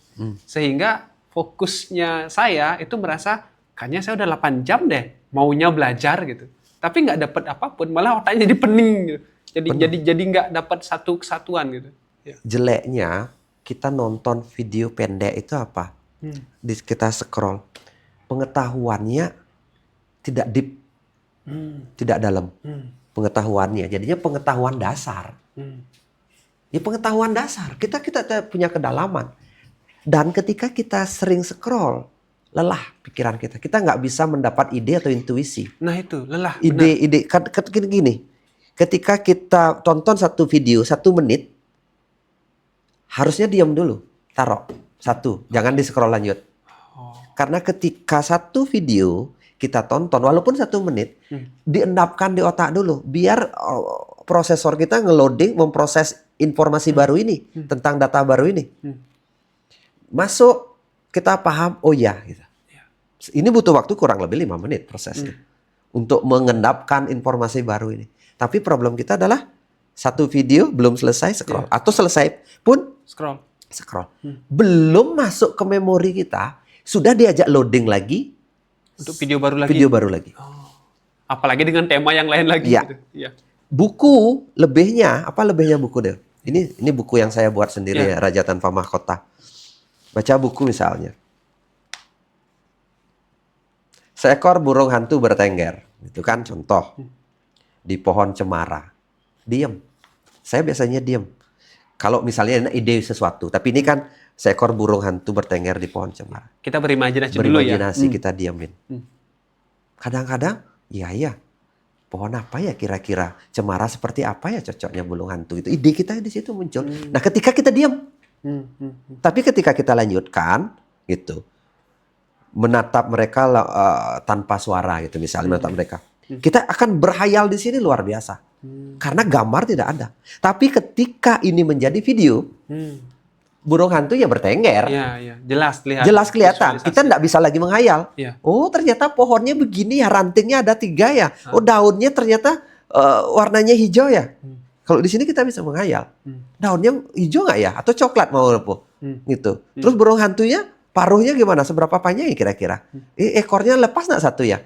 Speaker 2: Sehingga fokusnya saya itu merasa, kayaknya saya udah 8 jam deh maunya belajar gitu. Tapi nggak dapat apapun, malah otaknya jadi pening gitu. Jadi nggak dapat satu kesatuan gitu.
Speaker 1: Jeleknya kita nonton video pendek itu apa? Kita scroll, pengetahuannya tidak deep, tidak dalam pengetahuannya. Jadinya pengetahuan dasar. Ya pengetahuan dasar. Kita punya kedalaman. Dan ketika kita sering scroll, lelah pikiran kita. Kita nggak bisa mendapat ide atau intuisi.
Speaker 2: Nah itu lelah.
Speaker 1: Ide gini. Ketika kita tonton satu video 1 menit, harusnya diam dulu, taruh 1, jangan di scroll lanjut. Karena ketika satu video kita tonton, walaupun 1 menit, diendapkan di otak dulu, biar prosesor kita ngeloading, memproses informasi baru ini, tentang data baru ini. Masuk, kita paham, oh ya, gitu. Ini butuh waktu kurang lebih 5 menit prosesnya, untuk mengendapkan informasi baru ini. Tapi problem kita adalah Satu video belum selesai scroll. Atau selesai pun
Speaker 2: Scroll.
Speaker 1: scroll. Belum masuk ke memori kita, sudah diajak loading lagi
Speaker 2: Untuk video baru lagi.
Speaker 1: video baru lagi.
Speaker 2: Apalagi dengan tema yang lain lagi.
Speaker 1: Iya.
Speaker 2: Gitu. Iya.
Speaker 1: Buku lebihnya, apa lebihnya buku deh? Ini buku yang saya buat sendiri ya, Raja Tanpa Mahkota. Baca buku misalnya. Seekor burung hantu bertengger, itu kan contoh. Di pohon cemara. Diam. Saya biasanya diam. Kalau misalnya ide sesuatu, tapi ini kan seekor burung hantu bertengger di pohon cemara.
Speaker 2: Kita berimajinasi dulu ya.
Speaker 1: Berimajinasi, kita diamin. Kadang-kadang, iya. Pohon apa ya kira-kira? Cemara seperti apa ya cocoknya burung hantu itu? Ide kita di situ muncul. Nah, ketika kita diam. Tapi ketika kita lanjutkan, gitu, menatap mereka tanpa suara, gitu misalnya menatap mereka, kita akan berhayal di sini luar biasa, karena gambar tidak ada. Tapi ketika ini menjadi video, burung hantu ya bertengger,
Speaker 2: Iya. Jelas kelihatan.
Speaker 1: jelas kelihatan.
Speaker 2: Visualisasi.
Speaker 1: Kita tidak bisa lagi menghayal.
Speaker 2: Iya.
Speaker 1: Oh, ternyata pohonnya begini ya, rantingnya ada 3 ya. Oh, daunnya ternyata warnanya hijau ya. Kalau di sini kita bisa menghayal. Daunnya hijau nggak ya? Atau coklat mau apa? Gitu. Terus burung hantunya, paruhnya gimana? Seberapa panjang ya kira-kira? Ekornya lepas nggak satu ya?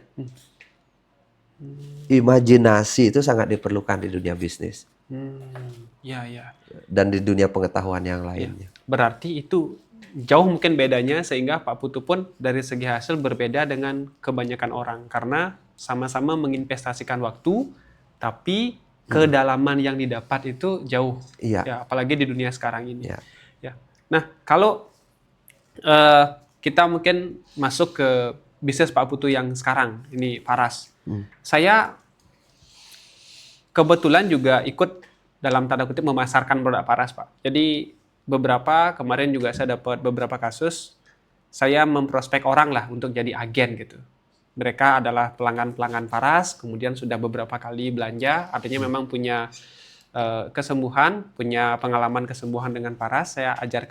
Speaker 1: Imajinasi itu sangat diperlukan di dunia bisnis.
Speaker 2: Iya.
Speaker 1: Dan di dunia pengetahuan yang lainnya.
Speaker 2: Berarti itu jauh mungkin bedanya sehingga Pak Putu pun dari segi hasil berbeda dengan kebanyakan orang. Karena sama-sama menginvestasikan waktu, tapi kedalaman yang didapat itu jauh.
Speaker 1: Iya.
Speaker 2: Ya, apalagi di dunia sekarang ini.
Speaker 1: Iya.
Speaker 2: Ya. Nah, kalau kita mungkin masuk ke bisnis Pak Putu yang sekarang, ini Faras. Saya kebetulan juga ikut dalam tanda kutip memasarkan produk Faras, Pak. Jadi kemarin juga saya dapat beberapa kasus, saya memprospek orang lah untuk jadi agen gitu. Mereka adalah pelanggan-pelanggan Faras, kemudian sudah beberapa kali belanja, artinya memang punya kesembuhan, punya pengalaman kesembuhan dengan Faras. Saya ajak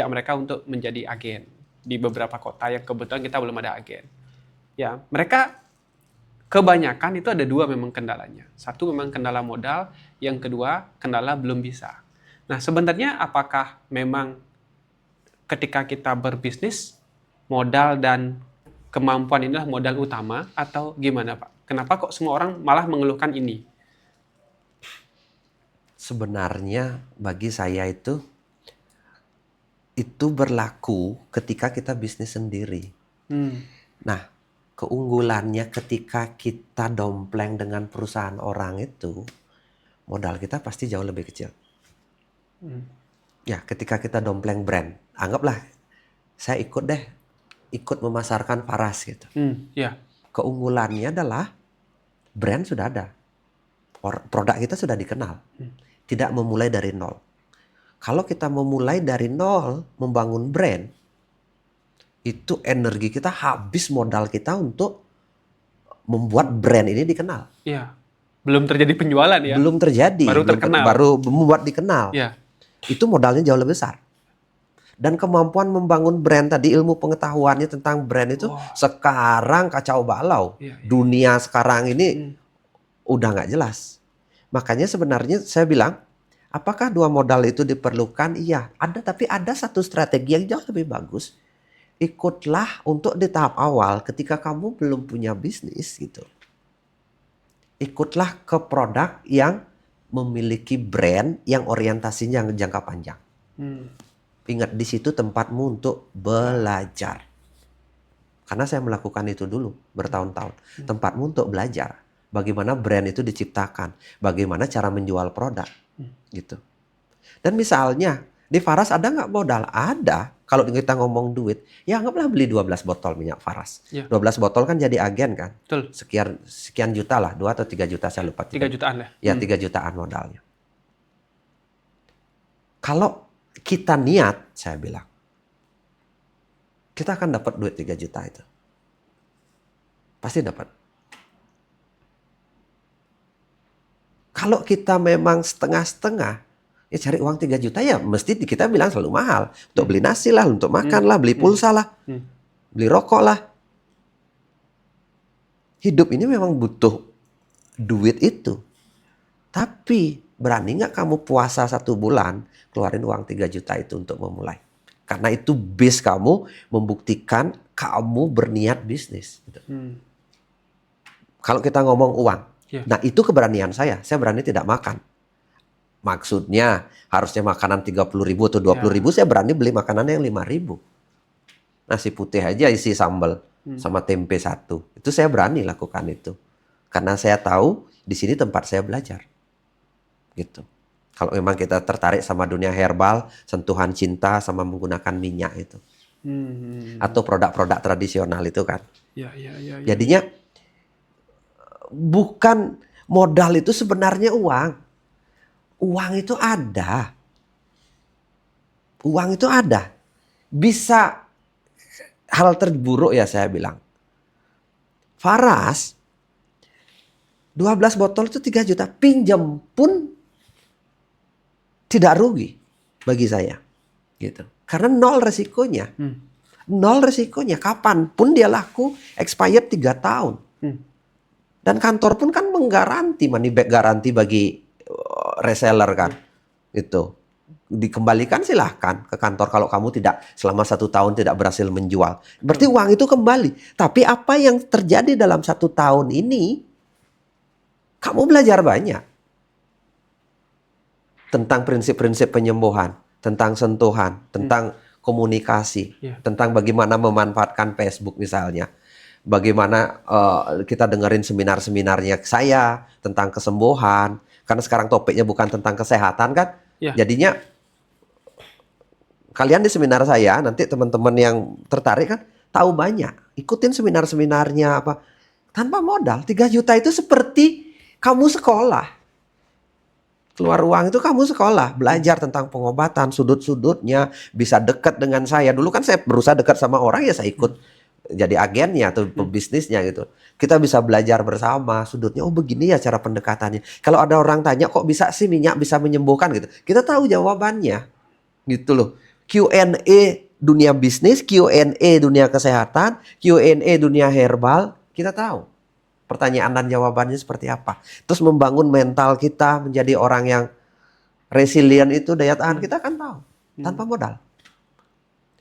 Speaker 2: mereka untuk menjadi agen di beberapa kota yang kebetulan kita belum ada agen. Ya, mereka kebanyakan itu ada 2 memang kendalanya. Satu memang kendala modal, yang kedua kendala belum bisa. Nah, sebenarnya apakah memang ketika kita berbisnis, modal dan kemampuan inilah modal utama atau gimana, Pak? Kenapa kok semua orang malah mengeluhkan ini?
Speaker 1: Sebenarnya bagi saya itu berlaku ketika kita bisnis sendiri. Nah, keunggulannya ketika kita dompleng dengan perusahaan orang itu, modal kita pasti jauh lebih kecil. Ya, ketika kita dompleng brand, anggaplah saya ikut memasarkan Faras gitu.
Speaker 2: Ya.
Speaker 1: Keunggulannya adalah brand sudah ada, produk kita sudah dikenal, tidak memulai dari nol. Kalau kita memulai dari nol membangun brand, itu energi kita habis, modal kita untuk membuat brand ini dikenal.
Speaker 2: Iya. Belum terjadi penjualan ya?
Speaker 1: Belum terjadi.
Speaker 2: Baru terkenal.
Speaker 1: Baru membuat dikenal.
Speaker 2: Iya.
Speaker 1: Itu modalnya jauh lebih besar. Dan kemampuan membangun brand tadi, ilmu pengetahuannya tentang brand itu sekarang kacau balau.
Speaker 2: Iya.
Speaker 1: Dunia sekarang ini udah nggak jelas. Makanya sebenarnya saya bilang, apakah 2 modal itu diperlukan? Iya, ada, tapi ada satu strategi yang jauh lebih bagus. Ikutlah untuk di tahap awal ketika kamu belum punya bisnis gitu. Ikutlah ke produk yang memiliki brand yang orientasinya jangka panjang. Ingat, di situ tempatmu untuk belajar. Karena saya melakukan itu dulu bertahun-tahun. Tempatmu untuk belajar. Bagaimana brand itu diciptakan. Bagaimana cara menjual produk. Gitu. Dan misalnya, di Faras ada nggak modal? Ada. Kalau kita ngomong duit, ya anggaplah beli 12 botol minyak Faras.
Speaker 2: Ya.
Speaker 1: 12 botol kan jadi agen kan?
Speaker 2: Betul.
Speaker 1: Sekian juta lah, 2 atau 3 juta saya lupa.
Speaker 2: 3 jutaan lah.
Speaker 1: Ya, 3 jutaan modalnya. Kalau kita niat, saya bilang, kita akan dapat duit 3 juta itu. Pasti dapat. Kalau kita memang setengah-setengah, ya cari uang 3 juta ya mesti kita bilang selalu mahal. Untuk beli nasi lah, untuk makan lah, beli pulsa lah, beli rokok lah. Hidup ini memang butuh duit itu. Tapi berani nggak kamu puasa 1 bulan, keluarin uang 3 juta itu untuk memulai. Karena itu base kamu membuktikan kamu berniat bisnis. Gitu. Kalau kita ngomong uang, nah itu keberanian saya berani tidak makan. Maksudnya harusnya makanan 30.000 atau 20.000, saya berani beli makanan yang 5.000. Nasi putih aja isi sambal sama tempe 1. Itu saya berani lakukan itu. Karena saya tahu di sini tempat saya belajar. Gitu. Kalau memang kita tertarik sama dunia herbal, sentuhan cinta sama menggunakan minyak itu. Atau produk-produk tradisional itu kan. Jadinya bukan modal itu sebenarnya uang. Uang itu ada. Uang itu ada. Bisa hal terburuk ya saya bilang. Faras 12 botol itu 3 juta. Pinjam pun tidak rugi bagi saya. Gitu. Karena nol resikonya. Nol resikonya. Kapanpun dia laku, expired 3 tahun. Dan kantor pun kan menggaranti, money back garanti bagi reseller kan. Itu. Dikembalikan silahkan ke kantor kalau kamu tidak selama 1 tahun tidak berhasil menjual. Berarti uang itu kembali. Tapi apa yang terjadi dalam 1 tahun ini, kamu belajar banyak. Tentang prinsip-prinsip penyembuhan, tentang sentuhan, tentang komunikasi, tentang bagaimana memanfaatkan Facebook misalnya. Bagaimana kita dengerin seminar-seminarnya saya tentang kesembuhan. Karena sekarang topiknya bukan tentang kesehatan kan. Jadinya kalian di seminar saya, nanti teman-teman yang tertarik kan tahu banyak. Ikutin seminar-seminarnya apa. Tanpa modal, 3 juta itu seperti kamu sekolah. Keluar uang itu kamu sekolah, belajar tentang pengobatan, sudut-sudutnya, bisa dekat dengan saya. Dulu kan saya berusaha dekat sama orang, ya saya ikut jadi agennya atau pebisnisnya gitu. Kita bisa belajar bersama, sudutnya, oh begini ya cara pendekatannya. Kalau ada orang tanya, kok bisa sih minyak bisa menyembuhkan gitu. Kita tahu jawabannya, gitu loh. Q&A dunia bisnis, Q&A dunia kesehatan, Q&A dunia herbal, kita tahu. Pertanyaan dan jawabannya seperti apa. Terus membangun mental kita menjadi orang yang resilient itu, daya tahan kita kan tahu. Tanpa modal.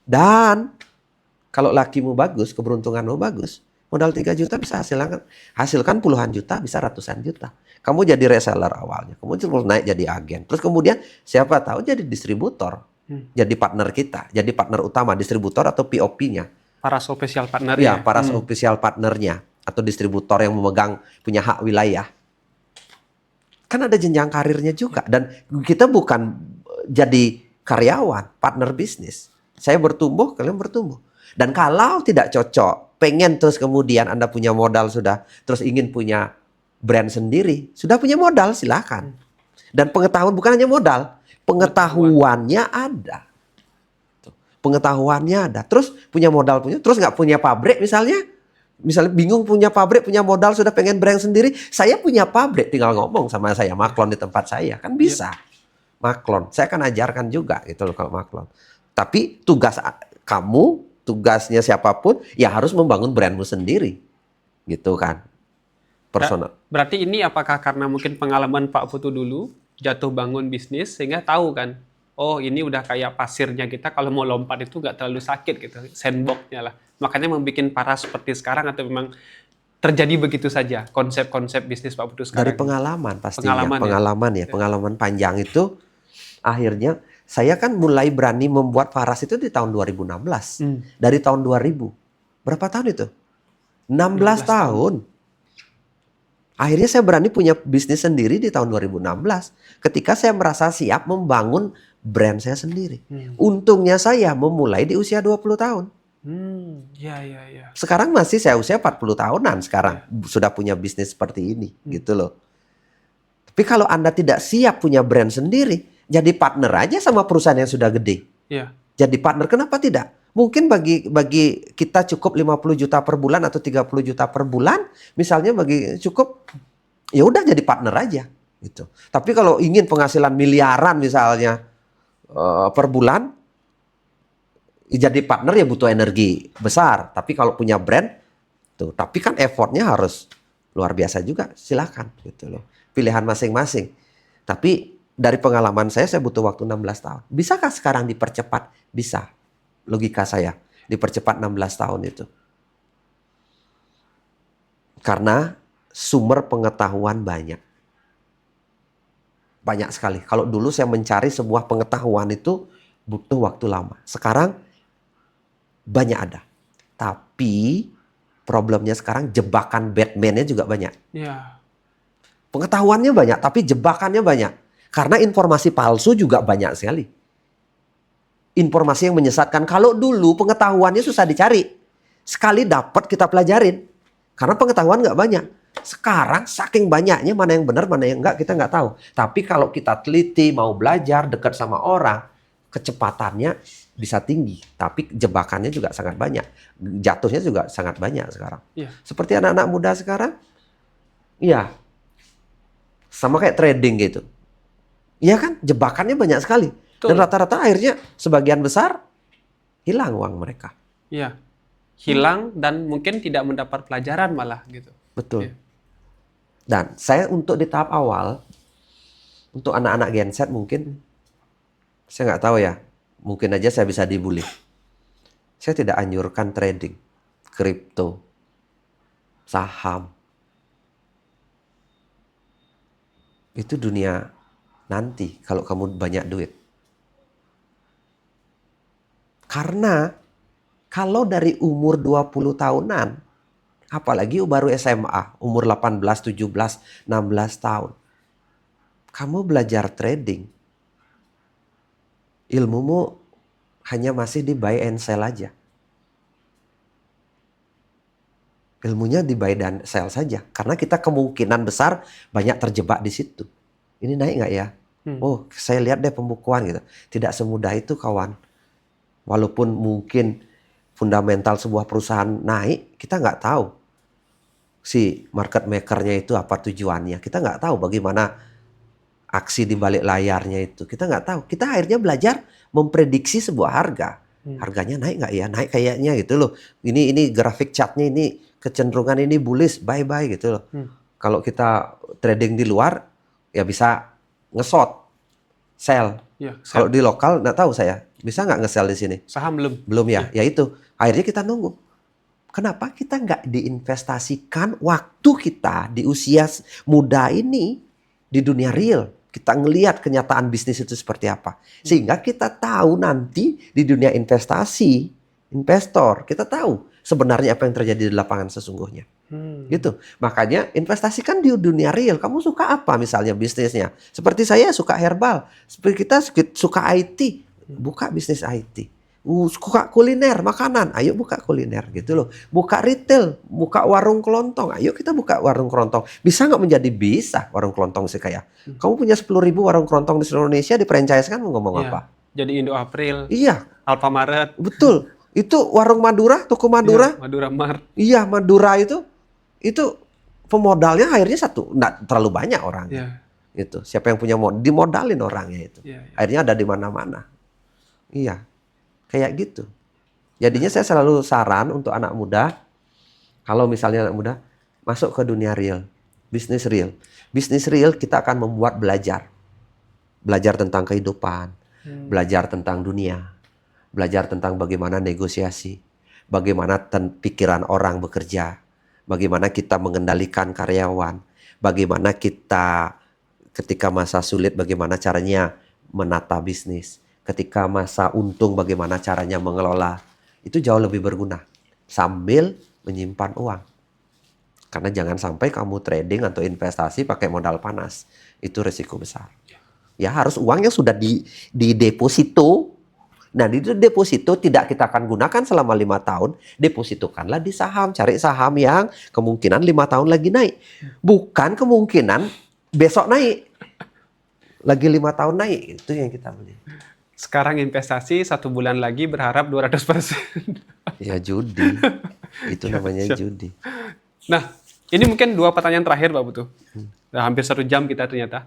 Speaker 1: Dan kalau lakimu bagus, keberuntunganmu bagus, modal 3 juta bisa hasilkan puluhan juta, bisa ratusan juta. Kamu jadi reseller awalnya. Kamu terus naik jadi agen. Terus kemudian siapa tahu jadi distributor. Jadi partner kita. Jadi partner utama, distributor atau POP-nya.
Speaker 2: Para official partner
Speaker 1: ya. Para official partnernya. Atau distributor yang memegang punya hak wilayah. Kan ada jenjang karirnya juga. Dan kita bukan jadi karyawan, partner bisnis. Saya bertumbuh, kalian bertumbuh. Dan kalau tidak cocok, pengen terus kemudian Anda punya modal sudah, terus ingin punya brand sendiri, sudah punya modal silakan. Dan pengetahuan bukan hanya modal, pengetahuannya ada. Pengetahuannya ada. Terus punya modal punya, terus nggak punya pabrik misalnya bingung punya pabrik, punya modal, sudah pengen brand sendiri. Saya punya pabrik, tinggal ngomong sama saya, Maklon di tempat saya. Kan bisa. Maklon. Saya akan ajarkan juga gitu loh kalau Maklon. Tapi tugas kamu, tugasnya siapapun, ya harus membangun brandmu sendiri. Gitu kan. Personal.
Speaker 2: Berarti ini apakah karena mungkin pengalaman Pak Putu dulu, jatuh bangun bisnis, sehingga tahu kan, oh ini udah kayak pasirnya kita, kalau mau lompat itu nggak terlalu sakit gitu, sandbox-nya lah. Makanya membuat para seperti sekarang, atau memang terjadi begitu saja konsep-konsep bisnis Pak Putu sekarang?
Speaker 1: Dari pengalaman pastinya. Pengalaman panjang itu akhirnya saya kan mulai berani membuat Faras itu di tahun 2016. Dari tahun 2000. Berapa tahun itu? 16 tahun. Akhirnya saya berani punya bisnis sendiri di tahun 2016. Ketika saya merasa siap membangun brand saya sendiri. Untungnya saya memulai di usia 20 tahun. Sekarang masih saya usia 40 tahunan sekarang. Sudah punya bisnis seperti ini. Gitu loh. Tapi kalau Anda tidak siap punya brand sendiri, jadi partner aja sama perusahaan yang sudah gede. Jadi partner, kenapa tidak? Mungkin bagi kita cukup 50 juta per bulan atau 30 juta per bulan, misalnya bagi cukup, ya udah jadi partner aja gitu. Tapi kalau ingin penghasilan miliaran misalnya per bulan, jadi partner ya butuh energi besar. Tapi kalau punya brand tuh, tapi kan effortnya harus luar biasa juga. Silakan gitu loh. Pilihan masing-masing. Tapi dari pengalaman saya butuh waktu 16 tahun. Bisakah sekarang dipercepat? Bisa. Logika saya, dipercepat 16 tahun itu. Karena sumber pengetahuan banyak. Banyak sekali. Kalau dulu saya mencari sebuah pengetahuan itu butuh waktu lama. Sekarang banyak ada. Tapi problemnya sekarang jebakan Batman-nya juga banyak.
Speaker 2: Ya.
Speaker 1: Pengetahuannya banyak, tapi jebakannya banyak. Karena informasi palsu juga banyak sekali. Informasi yang menyesatkan. Kalau dulu pengetahuannya susah dicari. Sekali dapat kita pelajarin. Karena pengetahuan nggak banyak. Sekarang saking banyaknya mana yang benar, mana yang enggak kita nggak tahu. Tapi kalau kita teliti, mau belajar, dekat sama orang, kecepatannya bisa tinggi. Tapi jebakannya juga sangat banyak. Jatuhnya juga sangat banyak sekarang.
Speaker 2: Ya.
Speaker 1: Seperti anak-anak muda sekarang. Iya. Sama kayak trading gitu. Iya kan? Jebakannya banyak sekali. Dan
Speaker 2: Betul.
Speaker 1: rata-rata akhirnya sebagian besar hilang uang mereka.
Speaker 2: Iya. Hilang dan mungkin tidak mendapat pelajaran malah gitu.
Speaker 1: Betul.
Speaker 2: Iya.
Speaker 1: Dan saya untuk di tahap awal, untuk anak-anak Gen Z mungkin, saya nggak tahu ya, mungkin aja saya bisa dibully. Saya tidak anjurkan trading, kripto, saham. Itu dunia nanti kalau kamu banyak duit. Karena kalau dari umur 20 tahunan, apalagi baru SMA, umur 18, 17, 16 tahun. Kamu belajar trading, ilmumu hanya masih di buy and sell aja. Ilmunya di buy dan sell saja. Karena kita kemungkinan besar banyak terjebak di situ. Ini naik nggak ya? Oh, saya lihat deh pembukuan gitu. Tidak semudah itu kawan. Walaupun mungkin fundamental sebuah perusahaan naik, kita nggak tahu si market makernya itu apa tujuannya. Kita nggak tahu bagaimana aksi di balik layarnya itu. Kita nggak tahu. Kita akhirnya belajar memprediksi sebuah harga. Harganya naik nggak ya? Naik kayaknya gitu loh. Ini grafik chartnya ini kecenderungan ini bullish, bye-bye gitu loh. Kalau kita trading di luar, ya bisa nge-short, sell.
Speaker 2: Ya,
Speaker 1: Kalau di lokal nggak tahu saya. Bisa nggak nge-sell di sini?
Speaker 2: saham belum.
Speaker 1: Belum ya? Ya itu. Akhirnya kita nunggu. Kenapa kita nggak diinvestasikan waktu kita di usia muda ini di dunia real? Kita ngelihat kenyataan bisnis itu seperti apa. Sehingga kita tahu nanti di dunia investasi, investor, kita tahu sebenarnya apa yang terjadi di lapangan sesungguhnya. Gitu. Makanya investasikan di dunia real. Kamu suka apa misalnya bisnisnya? Seperti saya suka herbal. Seperti kita suka IT. Buka bisnis IT. Suka kuliner, makanan, ayo buka kuliner gitu loh. Buka retail, buka warung kelontong, ayo kita buka warung kelontong. Bisa nggak menjadi bisa warung kelontong sih kayak? Kamu punya 10.000 warung kelontong di seluruh Indonesia, di-franchise kan mau ngomong
Speaker 2: Ya.
Speaker 1: apa?
Speaker 2: Jadi Indo April,
Speaker 1: Iya,
Speaker 2: Alfamaret,
Speaker 1: betul. Itu warung Madura, toko Madura.
Speaker 2: Madura Mart.
Speaker 1: Iya, Madura itu pemodalnya akhirnya satu, nggak terlalu banyak orangnya.
Speaker 2: Ya.
Speaker 1: Itu siapa yang punya modal, dimodalin orangnya itu.
Speaker 2: Ya, ya.
Speaker 1: Akhirnya ada di mana-mana. Iya. Kayak gitu. Jadinya saya selalu saran untuk anak muda, kalau misalnya anak muda, masuk ke dunia real, bisnis real. Bisnis real kita akan membuat belajar. Belajar tentang kehidupan, belajar tentang dunia, belajar tentang bagaimana negosiasi, bagaimana pikiran orang bekerja, bagaimana kita mengendalikan karyawan, bagaimana kita ketika masa sulit, bagaimana caranya menata bisnis. Ketika masa untung bagaimana caranya mengelola. Itu jauh lebih berguna. Sambil menyimpan uang. Karena jangan sampai kamu trading atau investasi pakai modal panas. Itu risiko besar. Ya harus uang yang sudah di deposito. Nah di deposito tidak kita akan gunakan selama 5 tahun. Depositokanlah di saham. Cari saham yang kemungkinan 5 tahun lagi naik. Bukan kemungkinan besok naik. Lagi 5 tahun naik. Itu yang kita beli.
Speaker 2: Sekarang investasi 1 bulan lagi berharap 200%.
Speaker 1: Ya judi. Itu namanya judi.
Speaker 2: Nah, ini mungkin 2 pertanyaan terakhir Pak Putu. Udah hampir 1 jam kita ternyata.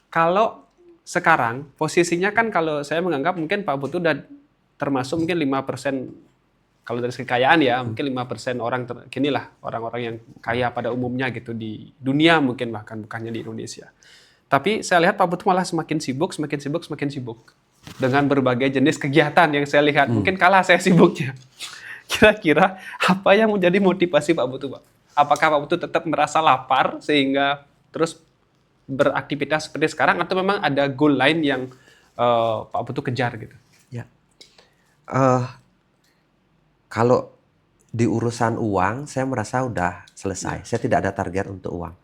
Speaker 2: Kalau sekarang posisinya kan kalau saya menganggap mungkin Pak Putu udah termasuk mungkin 5% kalau dari kekayaan ya, mungkin 5% orang ginilah orang-orang yang kaya pada umumnya gitu di dunia mungkin bahkan bukannya di Indonesia. Tapi saya lihat Pak Putu malah semakin sibuk, semakin sibuk, semakin sibuk. Dengan berbagai jenis kegiatan yang saya lihat. Mungkin kalah saya sibuknya. Kira-kira apa yang menjadi motivasi Pak Putu, Pak? Apakah Pak Putu tetap merasa lapar sehingga terus beraktivitas seperti sekarang, atau memang ada goal lain yang Pak Putu kejar gitu?
Speaker 1: Ya. Kalau di urusan uang, saya merasa udah selesai. Saya tidak ada target untuk uang.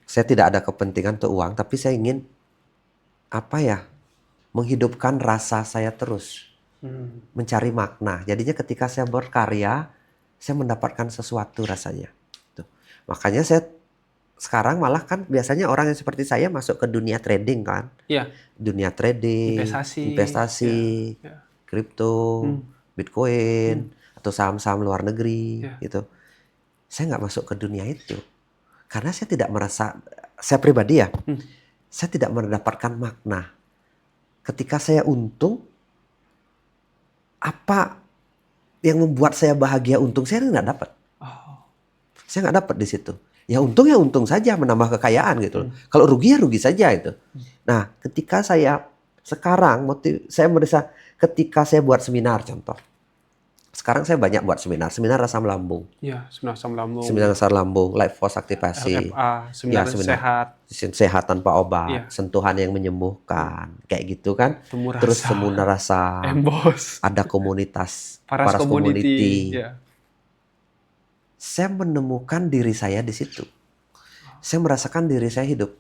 Speaker 1: Saya tidak ada kepentingan untuk uang, tapi saya ingin menghidupkan rasa saya terus, mencari makna. Jadinya ketika saya berkarya, saya mendapatkan sesuatu rasanya. Tuh. Makanya saya sekarang malah kan biasanya orang yang seperti saya masuk ke dunia trading kan,
Speaker 2: Iya,
Speaker 1: dunia trading, investasi,
Speaker 2: ya.
Speaker 1: kripto, Bitcoin, atau saham-saham luar negeri
Speaker 2: Ya.
Speaker 1: gitu. Saya nggak masuk ke dunia itu karena saya tidak merasa, saya pribadi ya, saya tidak mendapatkan makna. Ketika saya untung, apa yang membuat saya bahagia untung, saya nggak dapat.
Speaker 2: Oh.
Speaker 1: Saya nggak dapat di situ. Ya untung saja, menambah kekayaan gitu loh. Kalau rugi ya rugi saja itu. Nah, ketika saya sekarang saya merasa ketika saya buat seminar contoh. Sekarang saya banyak buat seminar asam lambung.
Speaker 2: Ya, seminar asam lambung,
Speaker 1: Seminar asam lambung, life force aktivasi.
Speaker 2: LFA, seminar sehat.
Speaker 1: Sehat tanpa obat,
Speaker 2: Iya.
Speaker 1: sentuhan yang menyembuhkan, kayak gitu kan.
Speaker 2: Temu rasa.
Speaker 1: Terus semuna rasa,
Speaker 2: Embos.
Speaker 1: ada komunitas,
Speaker 2: Paras
Speaker 1: community.
Speaker 2: Ya.
Speaker 1: Saya menemukan diri saya di situ. Saya merasakan diri saya hidup.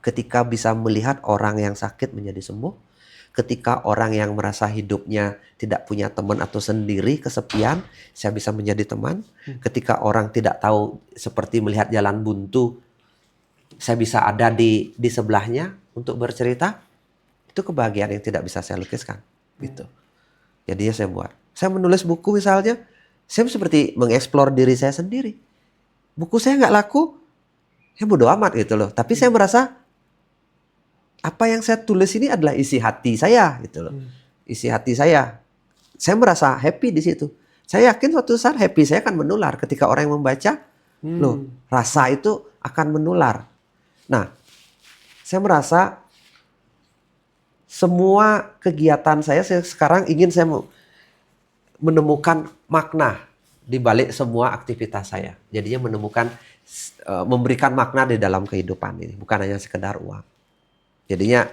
Speaker 1: Ketika bisa melihat orang yang sakit menjadi sembuh, ketika orang yang merasa hidupnya tidak punya teman atau sendiri, kesepian, saya bisa menjadi teman. Ketika orang tidak tahu, seperti melihat jalan buntu, saya bisa ada di sebelahnya untuk bercerita. Itu kebahagiaan yang tidak bisa saya lukiskan. Gitu. Jadinya saya buat. Saya menulis buku misalnya, saya seperti mengeksplor diri saya sendiri. Buku saya nggak laku, saya bodo amat gitu loh. Tapi saya merasa apa yang saya tulis ini adalah isi hati saya gitu loh. Isi hati saya. Saya merasa happy di situ. Saya yakin suatu saat happy saya akan menular ketika orang yang membaca. Loh, rasa itu akan menular. Nah, saya merasa semua kegiatan saya sekarang ingin saya menemukan makna di balik semua aktivitas saya. Jadinya memberikan makna di dalam kehidupan ini, bukan hanya sekedar uang. Jadinya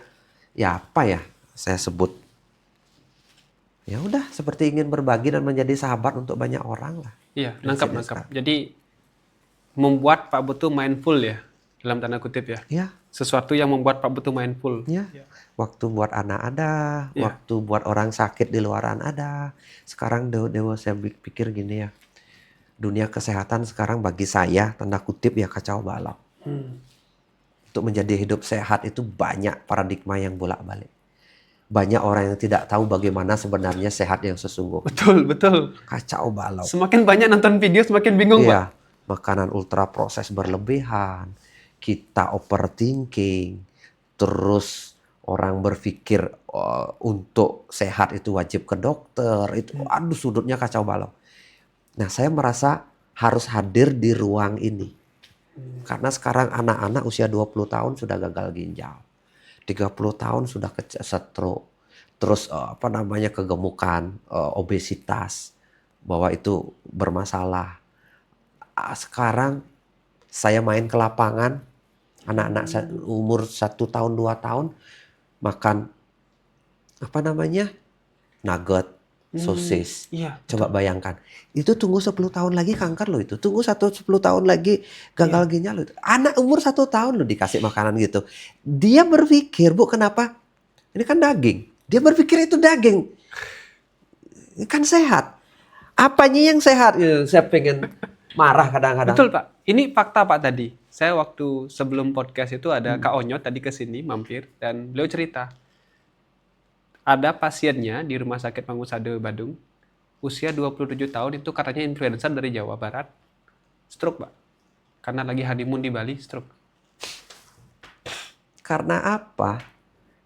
Speaker 1: ya apa ya saya sebut, ya udah seperti ingin berbagi dan menjadi sahabat untuk banyak orang lah.
Speaker 2: Iya, nangkap. Jadi membuat Pak Putu mindful ya, dalam tanda kutip ya.
Speaker 1: Ya.
Speaker 2: Sesuatu yang membuat Pak Putu mindful.
Speaker 1: Ya. Waktu buat anak ada, waktu buat orang sakit di luaran ada. Sekarang Dewa saya pikir gini ya, dunia kesehatan sekarang bagi saya tanda kutip ya kacau balau. Untuk menjadi hidup sehat itu banyak paradigma yang bolak-balik. Banyak orang yang tidak tahu bagaimana sebenarnya sehat yang sesungguhnya.
Speaker 2: Betul.
Speaker 1: Kacau balau.
Speaker 2: Semakin banyak nonton video semakin bingung, Pak.
Speaker 1: Makanan ultra proses berlebihan, kita overthinking, terus orang berpikir untuk sehat itu wajib ke dokter, itu aduh sudutnya kacau balau. Nah, saya merasa harus hadir di ruang ini. Karena sekarang anak-anak usia 20 tahun sudah gagal ginjal. 30 tahun sudah stroke. Terus kegemukan, obesitas, bahwa itu bermasalah. Sekarang saya main ke lapangan, anak-anak umur 1 tahun, 2 tahun makan nugget, sosis. Coba bayangkan. Itu tunggu 10 tahun lagi kanker loh itu. Tunggu 10 tahun lagi gagal ginjal loh itu. Anak umur 1 tahun loh dikasih makanan gitu. Dia berpikir, Bu, kenapa? Ini kan daging. Dia berpikir itu daging. Ini kan sehat. Apanya yang sehat? Ya, saya pengen marah kadang-kadang.
Speaker 2: Betul, Pak. Ini fakta, Pak, tadi. Saya waktu sebelum podcast itu ada Kak Onyot tadi ke sini mampir dan beliau cerita. Ada pasiennya di Rumah Sakit Mangusade Badung, usia 27 tahun, itu katanya influencer dari Jawa Barat, stroke, Pak. Karena lagi honeymoon di Bali, stroke.
Speaker 1: Karena apa?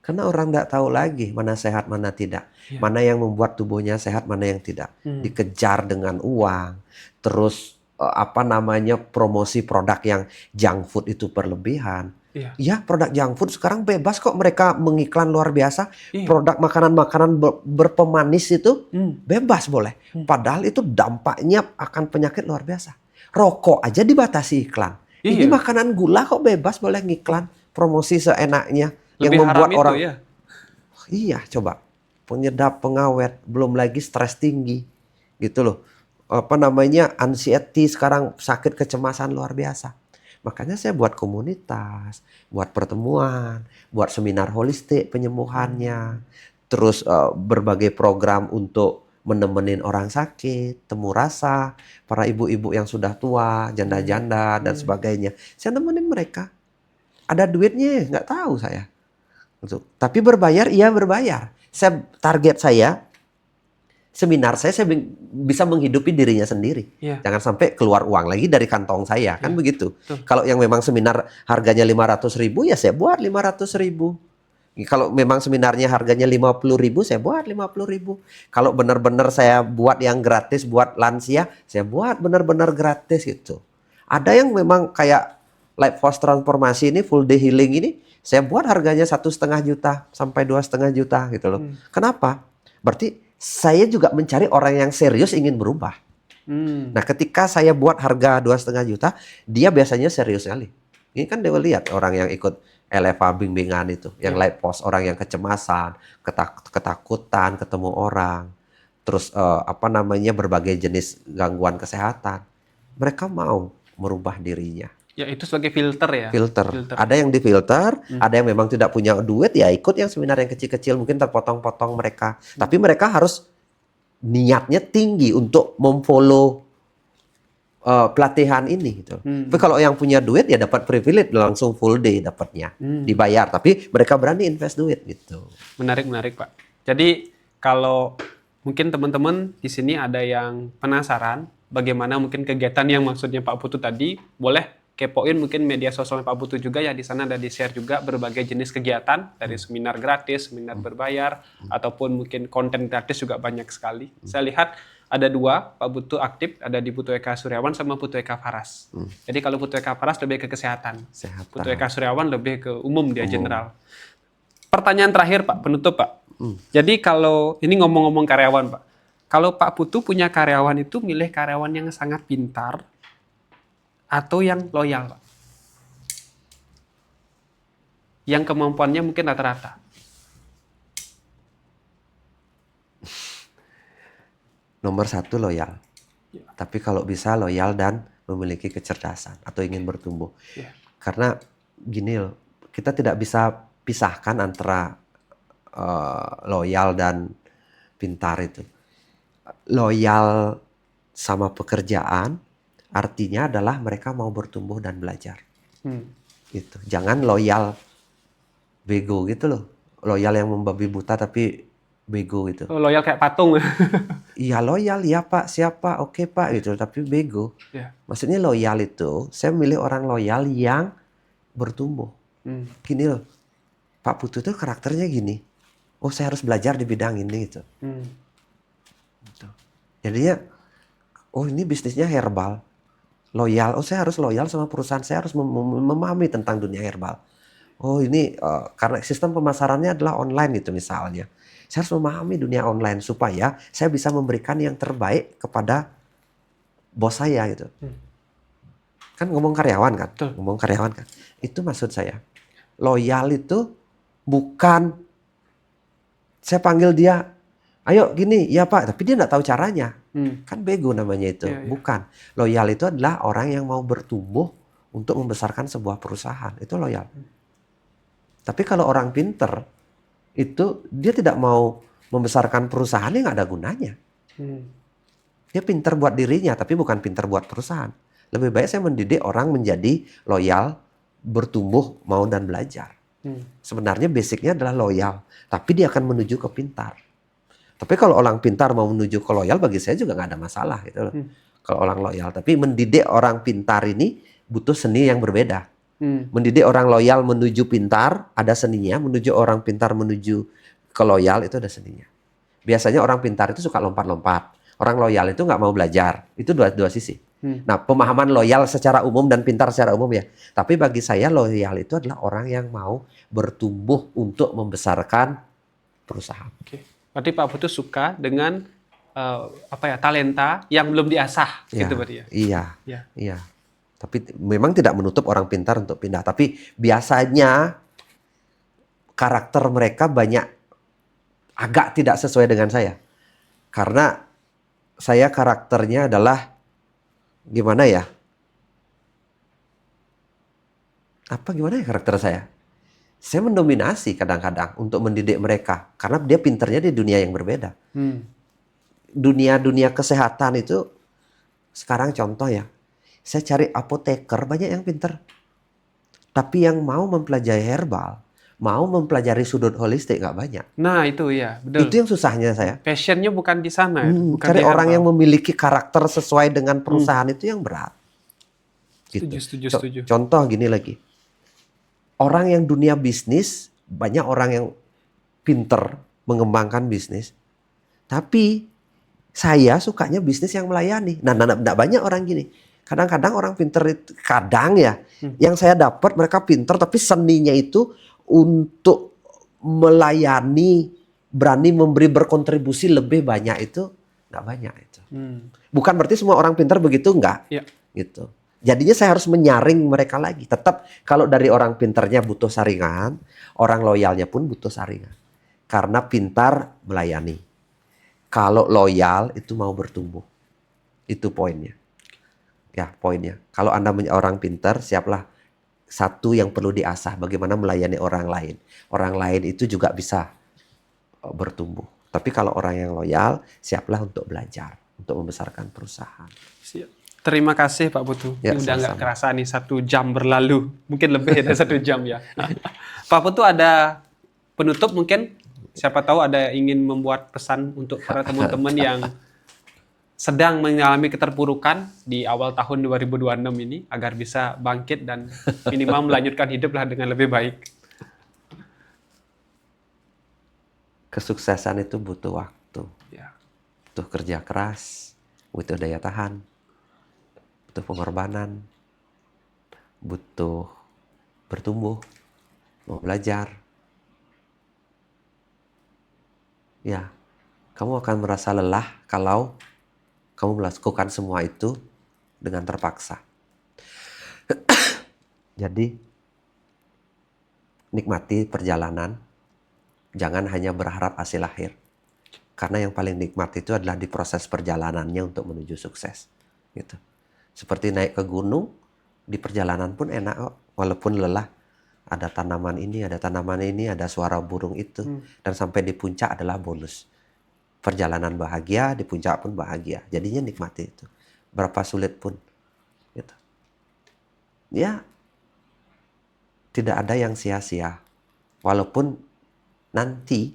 Speaker 1: Karena orang tidak tahu lagi mana sehat, mana tidak. Mana yang membuat tubuhnya sehat, mana yang tidak. Dikejar dengan uang, terus promosi produk yang junk food itu berlebihan.
Speaker 2: Iya.
Speaker 1: Ya, produk junk food sekarang bebas kok mereka mengiklan luar biasa.
Speaker 2: Iya.
Speaker 1: Produk makanan-makanan berpemanis itu
Speaker 2: Hmm.
Speaker 1: bebas boleh. Padahal itu dampaknya akan penyakit luar biasa. Rokok aja dibatasi iklan. Ini
Speaker 2: Iya.
Speaker 1: makanan gula kok bebas boleh ngiklan. Promosi seenaknya. Yang
Speaker 2: Lebih haram
Speaker 1: membuat
Speaker 2: itu
Speaker 1: orang,
Speaker 2: ya.
Speaker 1: iya coba. Penyedap, pengawet, belum lagi stres tinggi. Gitu loh. Apa namanya, anxiety sekarang, sakit kecemasan luar biasa. Makanya saya buat komunitas, buat pertemuan, buat seminar holistik penyembuhannya, terus berbagai program untuk menemenin orang sakit, temu rasa, para ibu-ibu yang sudah tua, janda-janda dan sebagainya. Saya nemenin mereka. Ada duitnya, nggak tahu saya. Tapi berbayar, iya berbayar. Target saya, seminar saya bisa menghidupi dirinya sendiri.
Speaker 2: Iya.
Speaker 1: Jangan sampai keluar uang lagi dari kantong saya, kan
Speaker 2: Iya,
Speaker 1: begitu.
Speaker 2: betul.
Speaker 1: Kalau yang memang seminar harganya 500.000, ya saya buat 500.000. Kalau memang seminarnya harganya 50.000, saya buat 50.000. Kalau benar-benar saya buat yang gratis buat lansia, saya buat benar-benar gratis gitu. Ada yang memang kayak Life Force Transformasi ini, full day healing ini, saya buat harganya 1,5 juta sampai 2,5 juta gitu loh. Kenapa? Berarti saya juga mencari orang yang serius ingin berubah. Nah, ketika saya buat harga 2,5 juta, dia biasanya serius sekali. Ini kan dia lihat orang yang ikut LFA bimbingan itu, yang light post, orang yang kecemasan, ketakutan, ketemu orang, terus apa namanya, berbagai jenis gangguan kesehatan. Mereka mau merubah dirinya.
Speaker 2: Ya itu sebagai filter ya.
Speaker 1: Filter. Ada yang difilter, ada yang memang tidak punya duit, ya ikut yang seminar yang kecil-kecil, mungkin terpotong-potong mereka. Tapi mereka harus niatnya tinggi untuk memfollow pelatihan ini gitu. Tapi kalau yang punya duit ya dapat privilege langsung full day dapatnya, dibayar. Tapi mereka berani invest duit gitu.
Speaker 2: Menarik Pak. Jadi kalau mungkin teman-teman di sini ada yang penasaran bagaimana mungkin kegiatan yang maksudnya Pak Putu tadi, boleh kepoin mungkin media sosial Pak Putu juga ya, di sana ada di-share juga berbagai jenis kegiatan dari seminar gratis, seminar berbayar, ataupun mungkin konten gratis juga banyak sekali. Saya lihat ada 2 Pak Putu aktif, ada di Putu Eka Suryawan sama Putu Eka Faras. Jadi kalau Putu Eka Faras lebih ke kesehatan, Putu Eka Suryawan lebih ke umum dia general. Pertanyaan terakhir Pak, penutup Pak. Jadi kalau ini ngomong-ngomong karyawan Pak, kalau Pak Putu punya karyawan itu milih karyawan yang sangat pintar atau yang loyal Pak? Yang kemampuannya mungkin rata-rata.
Speaker 1: Nomor 1 loyal. Tapi kalau bisa loyal dan memiliki kecerdasan atau ingin bertumbuh. Karena gini loh, kita tidak bisa pisahkan antara loyal dan pintar itu. Loyal sama pekerjaan artinya adalah mereka mau bertumbuh dan belajar. Gitu. Jangan loyal bego gitu loh. Loyal yang membabi buta tapi bego gitu.
Speaker 2: Oh, loyal kayak patung.
Speaker 1: Iya loyal, ya Pak, siapa, oke Pak gitu, tapi bego. Maksudnya loyal itu, saya milih orang loyal yang bertumbuh. Gini loh, Pak Putu tuh karakternya gini. Oh saya harus belajar di bidang ini gitu. Gitu. Jadinya, oh ini bisnisnya herbal. Loyal, oh saya harus loyal sama perusahaan, saya harus memahami tentang dunia herbal. Oh ini karena sistem pemasarannya adalah online gitu misalnya. Saya harus memahami dunia online supaya saya bisa memberikan yang terbaik kepada bos saya gitu. Kan ngomong karyawan kan? Ngomong karyawan kan? Itu maksud saya. Loyal itu bukan saya panggil dia, ayo gini, ya Pak, tapi dia nggak tahu caranya. Kan bego namanya itu. Bukan. Loyal itu adalah orang yang mau bertumbuh untuk membesarkan sebuah perusahaan. Itu loyal. Tapi kalau orang pinter, itu dia tidak mau membesarkan perusahaan yang nggak ada gunanya. Dia pinter buat dirinya, tapi bukan pinter buat perusahaan. Lebih baik saya mendidik orang menjadi loyal, bertumbuh, mau dan belajar. Sebenarnya basicnya adalah loyal, tapi dia akan menuju ke pintar. Tapi kalau orang pintar mau menuju ke loyal, bagi saya juga nggak ada masalah gitu loh. Kalau orang loyal, tapi mendidik orang pintar ini butuh seni yang berbeda. Mendidik orang loyal menuju pintar, ada seninya. Menuju orang pintar menuju ke loyal, itu ada seninya. Biasanya orang pintar itu suka lompat-lompat. Orang loyal itu nggak mau belajar. Itu dua sisi. Nah, pemahaman loyal secara umum dan pintar secara umum ya. Tapi bagi saya loyal itu adalah orang yang mau bertumbuh untuk membesarkan perusahaan.
Speaker 2: Oke. Berarti Pak Putu suka dengan talenta yang belum diasah,
Speaker 1: Ya,
Speaker 2: gitu berarti ya.
Speaker 1: iya,
Speaker 2: Ya.
Speaker 1: iya. Tapi memang tidak menutup orang pintar untuk pindah. Tapi biasanya karakter mereka banyak agak tidak sesuai dengan saya. Karena saya karakternya adalah gimana ya? Gimana ya karakter saya? Saya mendominasi kadang-kadang untuk mendidik mereka. Karena dia pinternya di dunia yang berbeda. Dunia kesehatan itu, sekarang contoh ya, saya cari apoteker, banyak yang pinter. Tapi yang mau mempelajari herbal, mau mempelajari sudut holistik, nggak banyak.
Speaker 2: Nah, itu ya, betul.
Speaker 1: Itu yang susahnya saya.
Speaker 2: Passionnya bukan di sana, bukan
Speaker 1: Cari
Speaker 2: di
Speaker 1: orang
Speaker 2: herbal.
Speaker 1: yang memiliki karakter sesuai dengan perusahaan itu yang berat. Gitu.
Speaker 2: Setuju.
Speaker 1: Contoh gini lagi. Orang yang dunia bisnis, banyak orang yang pinter mengembangkan bisnis. Tapi saya sukanya bisnis yang melayani. Nah, banyak orang gini. Kadang-kadang orang pinter itu, kadang ya, yang saya dapat mereka pinter tapi seninya itu untuk melayani, berani memberi berkontribusi lebih banyak itu nggak banyak itu. Bukan berarti semua orang pinter begitu, enggak.
Speaker 2: Ya.
Speaker 1: Gitu. Jadinya saya harus menyaring mereka lagi. Tetap kalau dari orang pinternya butuh saringan, orang loyalnya pun butuh saringan. Karena pintar melayani. Kalau loyal itu mau bertumbuh. Itu poinnya. Ya, poinnya. Kalau Anda orang pintar, siaplah satu yang perlu diasah. Bagaimana melayani orang lain. Orang lain itu juga bisa bertumbuh. Tapi kalau orang yang loyal, siaplah untuk belajar. Untuk membesarkan perusahaan.
Speaker 2: Siap. Terima kasih Pak Putu.
Speaker 1: Ya,
Speaker 2: Ini udah nggak
Speaker 1: sama-sama.
Speaker 2: kerasa nih 1 jam berlalu. Mungkin lebih dari 1 jam ya. Pak Putu ada penutup mungkin? Siapa tahu ada ingin membuat pesan untuk para teman-teman yang sedang mengalami keterpurukan di awal tahun 2026 ini agar bisa bangkit dan minimal melanjutkan hiduplah dengan lebih baik.
Speaker 1: Kesuksesan itu butuh waktu.
Speaker 2: Ya.
Speaker 1: Butuh kerja keras, butuh daya tahan, butuh pengorbanan, butuh bertumbuh, mau belajar. Ya, kamu akan merasa lelah kalau kamu melakukan semua itu dengan terpaksa. Jadi, nikmati perjalanan, jangan hanya berharap hasil akhir. Karena yang paling nikmat itu adalah di proses perjalanannya untuk menuju sukses. Gitu. Seperti naik ke gunung, di perjalanan pun enak kok, walaupun lelah. Ada tanaman ini, ada suara burung itu. Dan sampai di puncak adalah bonus. Perjalanan bahagia, di puncak pun bahagia. Jadinya nikmati itu. Berapa sulit pun. Gitu. Ya, tidak ada yang sia-sia. Walaupun nanti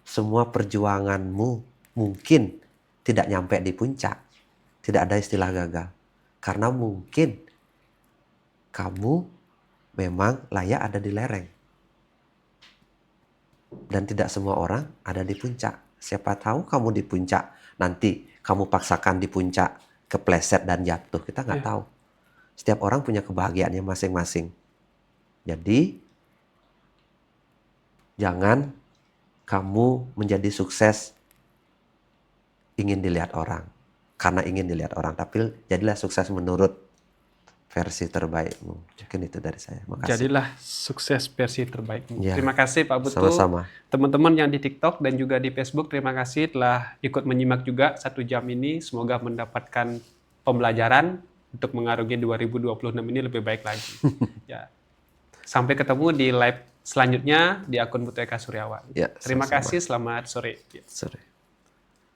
Speaker 1: semua perjuanganmu mungkin tidak nyampe di puncak. Tidak ada istilah gagal. Karena mungkin kamu memang layak ada di lereng. Dan tidak semua orang ada di puncak. Siapa tahu kamu di puncak, nanti kamu paksakan di puncak, kepleset dan jatuh. Kita nggak tahu. Setiap orang punya kebahagiaannya masing-masing. Jadi, jangan kamu menjadi sukses ingin dilihat orang. Karena ingin dilihat orang. Tapi jadilah sukses menurut versi terbaikmu. Mungkin itu dari saya. Makasih.
Speaker 2: Jadilah sukses versi terbaikmu.
Speaker 1: Ya.
Speaker 2: Terima kasih Pak Putu.
Speaker 1: Sama-sama.
Speaker 2: Teman-teman yang di TikTok dan juga di Facebook, terima kasih telah ikut menyimak juga 1 jam ini. Semoga mendapatkan pembelajaran untuk mengarungi 2026 ini lebih baik lagi. Ya. Sampai ketemu di live selanjutnya di akun Putu Eka Suryawan.
Speaker 1: Ya,
Speaker 2: Terima
Speaker 1: sama-sama.
Speaker 2: kasih, selamat sore.
Speaker 1: Sore.